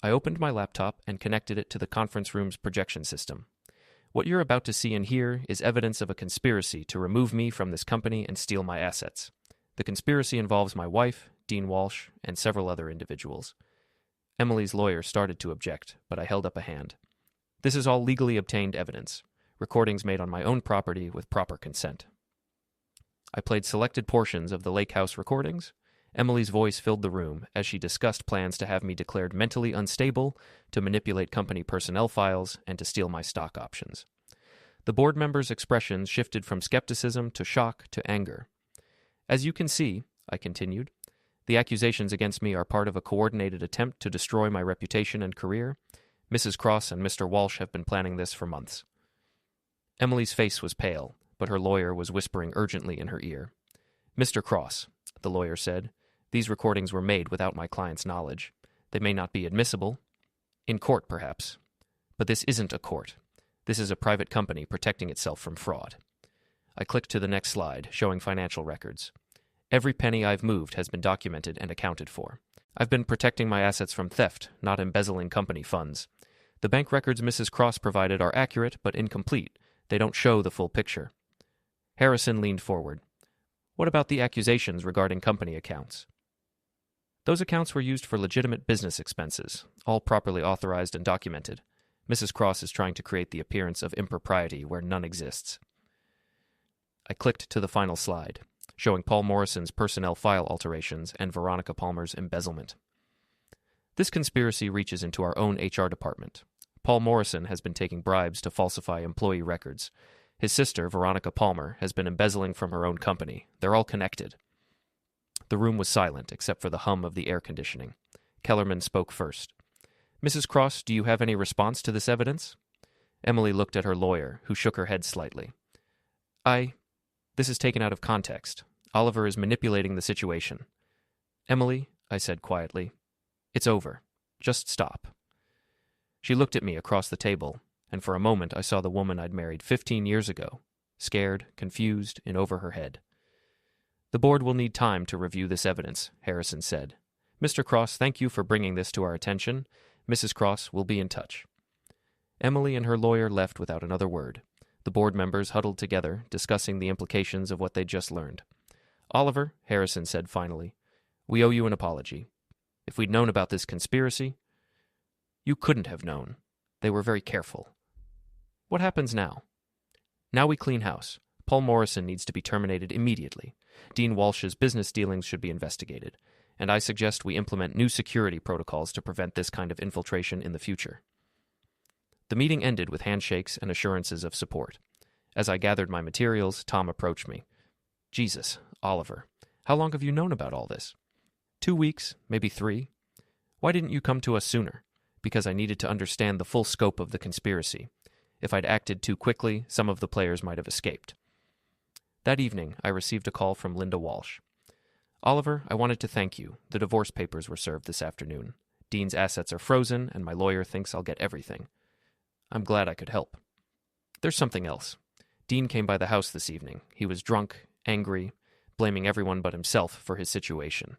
I opened my laptop and connected it to the conference room's projection system. What you're about to see and hear is evidence of a conspiracy to remove me from this company and steal my assets. The conspiracy involves my wife, Dean Walsh, and several other individuals. Emily's lawyer started to object, but I held up a hand. This is all legally obtained evidence, recordings made on my own property with proper consent. I played selected portions of the Lake House recordings. Emily's voice filled the room as she discussed plans to have me declared mentally unstable, to manipulate company personnel files, and to steal my stock options. The board members' expressions shifted from skepticism to shock to anger. As you can see, I continued, the accusations against me are part of a coordinated attempt to destroy my reputation and career. Mrs. Cross and Mr. Walsh have been planning this for months. Emily's face was pale, but her lawyer was whispering urgently in her ear. Mr. Cross, the lawyer said, these recordings were made without my client's knowledge. They may not be admissible. In court, perhaps. But this isn't a court. This is a private company protecting itself from fraud. I clicked to the next slide, showing financial records. Every penny I've moved has been documented and accounted for. I've been protecting my assets from theft, not embezzling company funds. The bank records Mrs. Cross provided are accurate but incomplete. They don't show the full picture. Harrison leaned forward. What about the accusations regarding company accounts? Those accounts were used for legitimate business expenses, all properly authorized and documented. Mrs. Cross is trying to create the appearance of impropriety where none exists. I clicked to the final slide, showing Paul Morrison's personnel file alterations and Veronica Palmer's embezzlement. This conspiracy reaches into our own HR department. Paul Morrison has been taking bribes to falsify employee records. His sister, Veronica Palmer, has been embezzling from her own company. They're all connected. The room was silent, except for the hum of the air conditioning. Kellerman spoke first. Mrs. Cross, do you have any response to this evidence? Emily looked at her lawyer, who shook her head slightly. This is taken out of context. Oliver is manipulating the situation. Emily, I said quietly, it's over. Just stop. She looked at me across the table, and for a moment I saw the woman I'd married 15 years ago, scared, confused, in over her head. The board will need time to review this evidence, Harrison said. Mr. Cross, thank you for bringing this to our attention. Mrs. Cross will be in touch. Emily and her lawyer left without another word. The board members huddled together, discussing the implications of what they'd just learned. Oliver, Harrison said finally, we owe you an apology. If we'd known about this conspiracy... You couldn't have known. They were very careful. What happens now? Now we clean house. Paul Morrison needs to be terminated immediately. Dean Walsh's business dealings should be investigated, and I suggest we implement new security protocols to prevent this kind of infiltration in the future. The meeting ended with handshakes and assurances of support. As I gathered my materials, Tom approached me. Jesus, Oliver, how long have you known about all this? 2 weeks, maybe 3. Why didn't you come to us sooner? Because I needed to understand the full scope of the conspiracy. If I'd acted too quickly, some of the players might have escaped. That evening, I received a call from Linda Walsh. Oliver, I wanted to thank you. The divorce papers were served this afternoon. Dean's assets are frozen, and my lawyer thinks I'll get everything. I'm glad I could help. There's something else. Dean came by the house this evening. He was drunk, angry, blaming everyone but himself for his situation.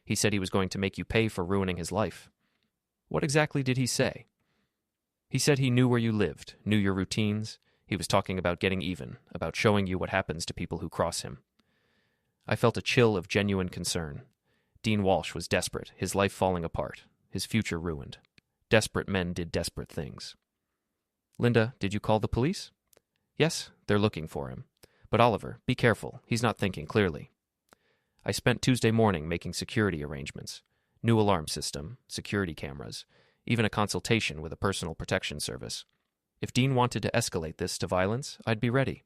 He said he was going to make you pay for ruining his life. What exactly did he say? He said he knew where you lived, knew your routines. He was talking about getting even, about showing you what happens to people who cross him. I felt a chill of genuine concern. Dean Walsh was desperate, his life falling apart, his future ruined. Desperate men did desperate things. Linda, did you call the police? Yes, they're looking for him. But Oliver, be careful, he's not thinking clearly. I spent Tuesday morning making security arrangements. New alarm system, security cameras, even a consultation with a personal protection service. If Dean wanted to escalate this to violence, I'd be ready.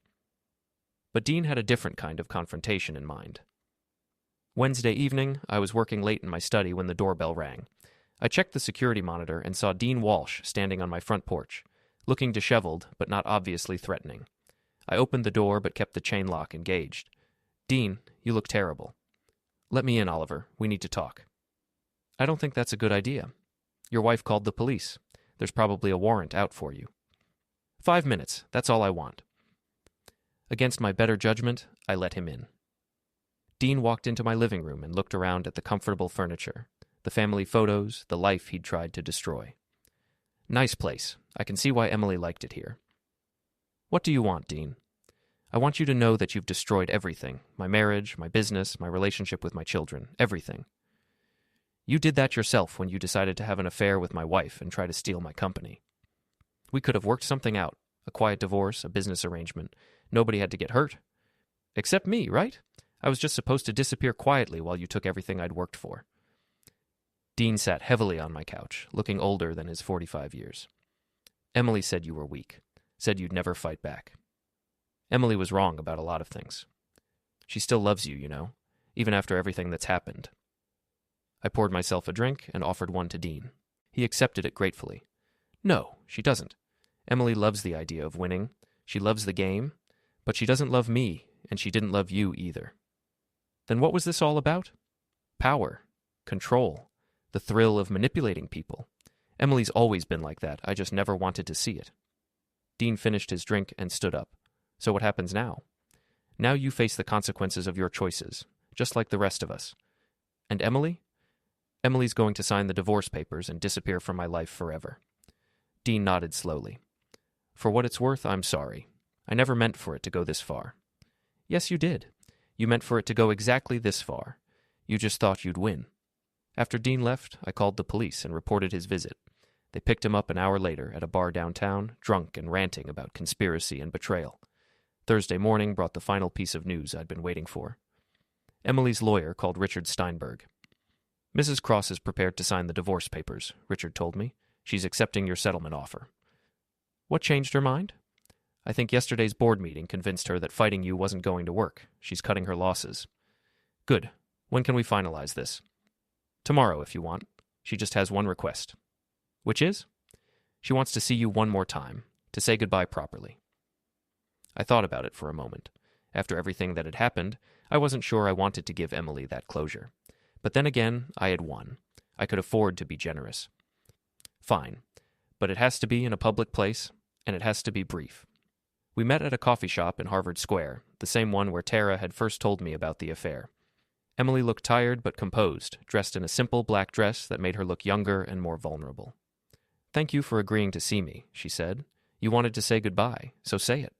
But Dean had a different kind of confrontation in mind. Wednesday evening, I was working late in my study when the doorbell rang. I checked the security monitor and saw Dean Walsh standing on my front porch, looking disheveled but not obviously threatening. I opened the door but kept the chain lock engaged. Dean, you look terrible. Let me in, Oliver. We need to talk. I don't think that's a good idea. Your wife called the police. There's probably a warrant out for you. 5 minutes, that's all I want. Against my better judgment, I let him in. Dean walked into my living room and looked around at the comfortable furniture, the family photos, the life he'd tried to destroy. Nice place. I can see why Emily liked it here. What do you want, Dean? I want you to know that you've destroyed everything. My marriage, my business, my relationship with my children, everything. You did that yourself when you decided to have an affair with my wife and try to steal my company. We could have worked something out, a quiet divorce, a business arrangement. Nobody had to get hurt. Except me, right? I was just supposed to disappear quietly while you took everything I'd worked for. Dean sat heavily on my couch, looking older than his 45 years. Emily said you were weak, said you'd never fight back. Emily was wrong about a lot of things. She still loves you, you know, even after everything that's happened. I poured myself a drink and offered one to Dean. He accepted it gratefully. No, she doesn't. Emily loves the idea of winning. She loves the game, but she doesn't love me, and she didn't love you either. Then what was this all about? Power, control, the thrill of manipulating people. Emily's always been like that. I just never wanted to see it. Dean finished his drink and stood up. So what happens now? Now you face the consequences of your choices, just like the rest of us. And Emily? Emily's going to sign the divorce papers and disappear from my life forever. Dean nodded slowly. For what it's worth, I'm sorry. I never meant for it to go this far. Yes, you did. You meant for it to go exactly this far. You just thought you'd win. After Dean left, I called the police and reported his visit. They picked him up an hour later at a bar downtown, drunk and ranting about conspiracy and betrayal. Thursday morning brought the final piece of news I'd been waiting for. Emily's lawyer called Richard Steinberg. Mrs. Cross is prepared to sign the divorce papers, Richard told me. She's accepting your settlement offer. What changed her mind? I think yesterday's board meeting convinced her that fighting you wasn't going to work. She's cutting her losses. Good. When can we finalize this? Tomorrow, if you want. She just has one request. Which is? She wants to see you one more time, to say goodbye properly. I thought about it for a moment. After everything that had happened, I wasn't sure I wanted to give Emily that closure. But then again, I had won. I could afford to be generous. Fine. But it has to be in a public place, and it has to be brief. We met at a coffee shop in Harvard Square, the same one where Tara had first told me about the affair. Emily looked tired but composed, dressed in a simple black dress that made her look younger and more vulnerable. Thank you for agreeing to see me, she said. You wanted to say goodbye, so say it.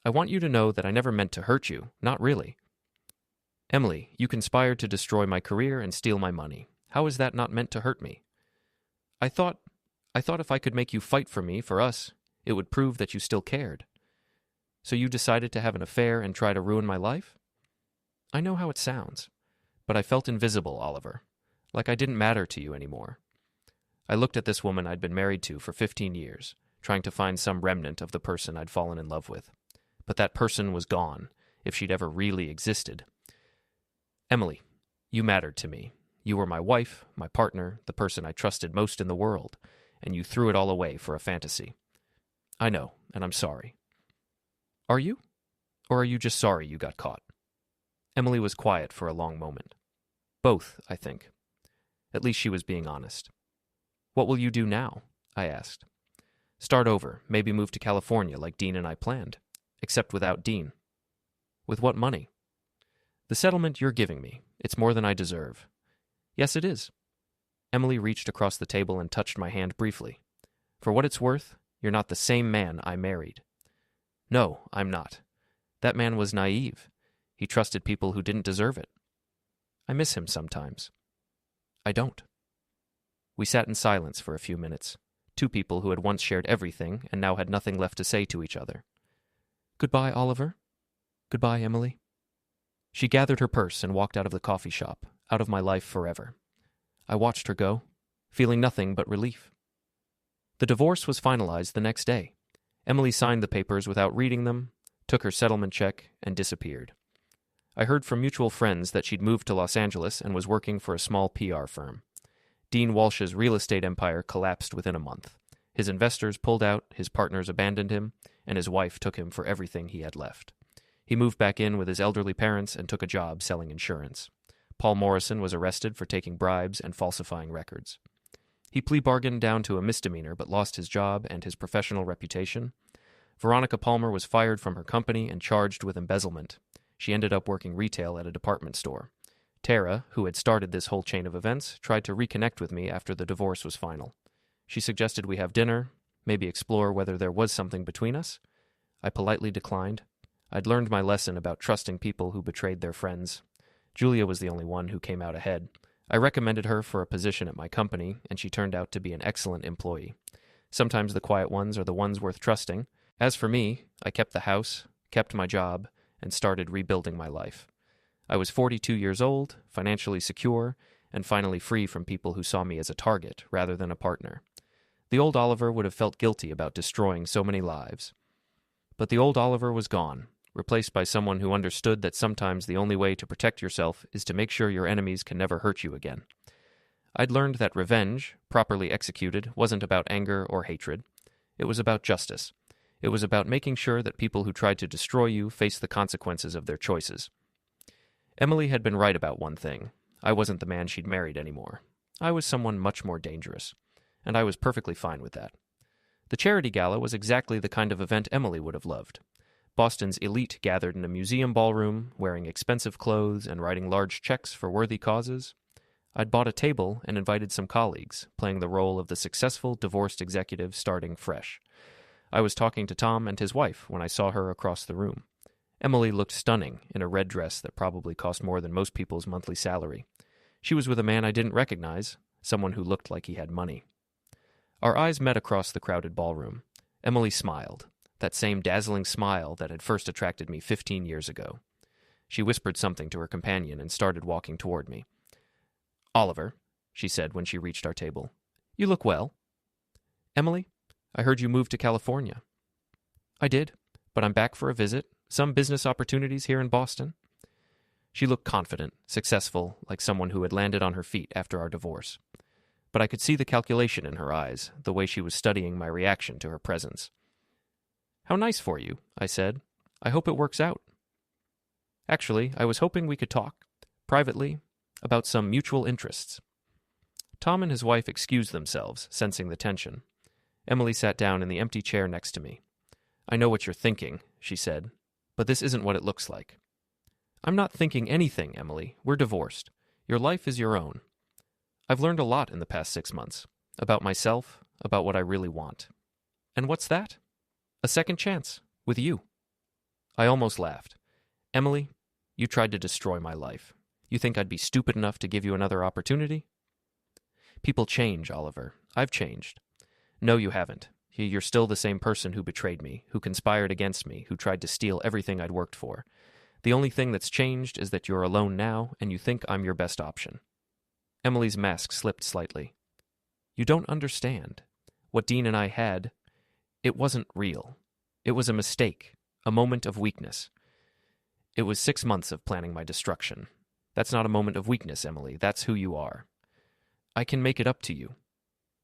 I want you to know that I never meant to hurt you, not really. Emily, you conspired to destroy my career and steal my money. How is that not meant to hurt me? I thought if I could make you fight for me, for us, it would prove that you still cared. So you decided to have an affair and try to ruin my life? I know how it sounds, but I felt invisible, Oliver, like I didn't matter to you anymore. I looked at this woman I'd been married to for 15 years, trying to find some remnant of the person I'd fallen in love with. But that person was gone, if she'd ever really existed. Emily, you mattered to me. You were my wife, my partner, the person I trusted most in the world, and you threw it all away for a fantasy. I know, and I'm sorry. Are you? Or are you just sorry you got caught? Emily was quiet for a long moment. Both, I think. At least she was being honest. What will you do now? I asked. Start over, maybe move to California like Dean and I planned. Except without Dean. With what money? The settlement you're giving me. It's more than I deserve. Yes, it is. Emily reached across the table and touched my hand briefly. For what it's worth, you're not the same man I married. No, I'm not. That man was naive. He trusted people who didn't deserve it. I miss him sometimes. I don't. We sat in silence for a few minutes, two people who had once shared everything and now had nothing left to say to each other. Goodbye, Oliver. Goodbye, Emily. She gathered her purse and walked out of the coffee shop, out of my life forever. I watched her go, feeling nothing but relief. The divorce was finalized the next day. Emily signed the papers without reading them, took her settlement check, and disappeared. I heard from mutual friends that she'd moved to Los Angeles and was working for a small PR firm. Dean Walsh's real estate empire collapsed within a month. His investors pulled out, his partners abandoned him, and his wife took him for everything he had left. He moved back in with his elderly parents and took a job selling insurance. Paul Morrison was arrested for taking bribes and falsifying records. He plea bargained down to a misdemeanor but lost his job and his professional reputation. Veronica Palmer was fired from her company and charged with embezzlement. She ended up working retail at a department store. Tara, who had started this whole chain of events, tried to reconnect with me after the divorce was final. She suggested we have dinner, maybe explore whether there was something between us. I politely declined. I'd learned my lesson about trusting people who betrayed their friends. Julia was the only one who came out ahead. I recommended her for a position at my company, and she turned out to be an excellent employee. Sometimes the quiet ones are the ones worth trusting. As for me, I kept the house, kept my job, and started rebuilding my life. I was 42 years old, financially secure, and finally free from people who saw me as a target rather than a partner. The old Oliver would have felt guilty about destroying so many lives. But the old Oliver was gone, replaced by someone who understood that sometimes the only way to protect yourself is to make sure your enemies can never hurt you again. I'd learned that revenge, properly executed, wasn't about anger or hatred. It was about justice. It was about making sure that people who tried to destroy you faced the consequences of their choices. Emily had been right about one thing. I wasn't the man she'd married anymore. I was someone much more dangerous. And I was perfectly fine with that. The charity gala was exactly the kind of event Emily would have loved. Boston's elite gathered in a museum ballroom, wearing expensive clothes and writing large checks for worthy causes. I'd bought a table and invited some colleagues, playing the role of the successful divorced executive starting fresh. I was talking to Tom and his wife when I saw her across the room. Emily looked stunning in a red dress that probably cost more than most people's monthly salary. She was with a man I didn't recognize, someone who looked like he had money. Our eyes met across the crowded ballroom. Emily smiled, that same dazzling smile that had first attracted me 15 years ago. She whispered something to her companion and started walking toward me. "Oliver," she said when she reached our table, "you look well." "Emily, I heard you moved to California." "I did, but I'm back for a visit. Some business opportunities here in Boston." She looked confident, successful, like someone who had landed on her feet after our divorce. But I could see the calculation in her eyes, the way she was studying my reaction to her presence. "How nice for you," I said. "I hope it works out." "Actually, I was hoping we could talk, privately, about some mutual interests." Tom and his wife excused themselves, sensing the tension. Emily sat down in the empty chair next to me. "I know what you're thinking," she said, "but this isn't what it looks like." "I'm not thinking anything, Emily. We're divorced. Your life is your own. I've learned a lot in the past 6 months. About myself, about what I really want." "And what's that?" "A second chance. With you." I almost laughed. "Emily, you tried to destroy my life. You think I'd be stupid enough to give you another opportunity?" "People change, Oliver. I've changed." "No, you haven't. You're still the same person who betrayed me, who conspired against me, who tried to steal everything I'd worked for. The only thing that's changed is that you're alone now and you think I'm your best option." Emily's mask slipped slightly. "You don't understand. What Dean and I had, it wasn't real. It was a mistake, a moment of weakness. It was 6 months of planning my destruction. That's not a moment of weakness, Emily. That's who you are. I can make it up to you.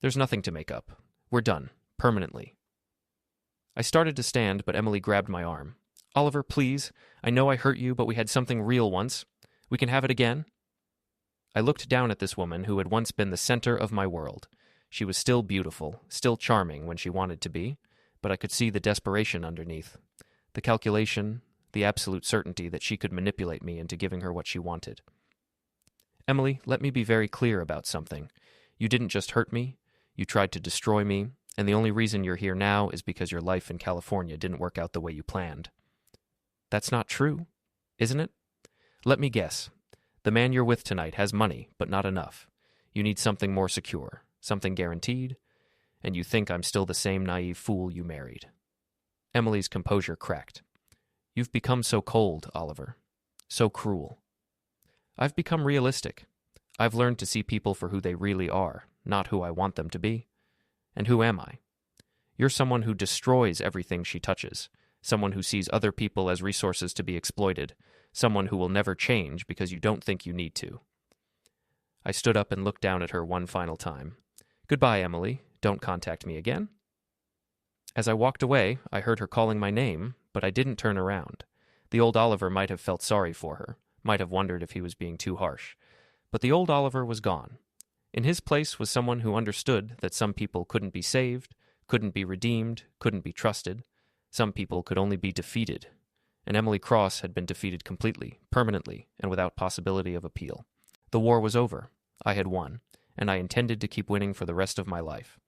There's nothing to make up. We're done, permanently." I started to stand, but Emily grabbed my arm. "Oliver, please. I know I hurt you, but we had something real once. We can have it again." I looked down at this woman who had once been the center of my world. She was still beautiful, still charming when she wanted to be, but I could see the desperation underneath, the calculation, the absolute certainty that she could manipulate me into giving her what she wanted. "Emily, let me be very clear about something. You didn't just hurt me, you tried to destroy me, and the only reason you're here now is because your life in California didn't work out the way you planned." "That's not true, isn't it? Let me guess. The man you're with tonight has money, but not enough. You need something more secure, something guaranteed, and you think I'm still the same naive fool you married." Emily's composure cracked. "You've become so cold, Oliver. So cruel." "I've become realistic. I've learned to see people for who they really are, not who I want them to be. And who am I? You're someone who destroys everything she touches, someone who sees other people as resources to be exploited, someone who will never change because you don't think you need to." I stood up and looked down at her one final time. "Goodbye, Emily. Don't contact me again." As I walked away, I heard her calling my name, but I didn't turn around. The old Oliver might have felt sorry for her, might have wondered if he was being too harsh. But the old Oliver was gone. In his place was someone who understood that some people couldn't be saved, couldn't be redeemed, couldn't be trusted. Some people could only be defeated. And Emily Cross had been defeated completely, permanently, and without possibility of appeal. The war was over. I had won, and I intended to keep winning for the rest of my life.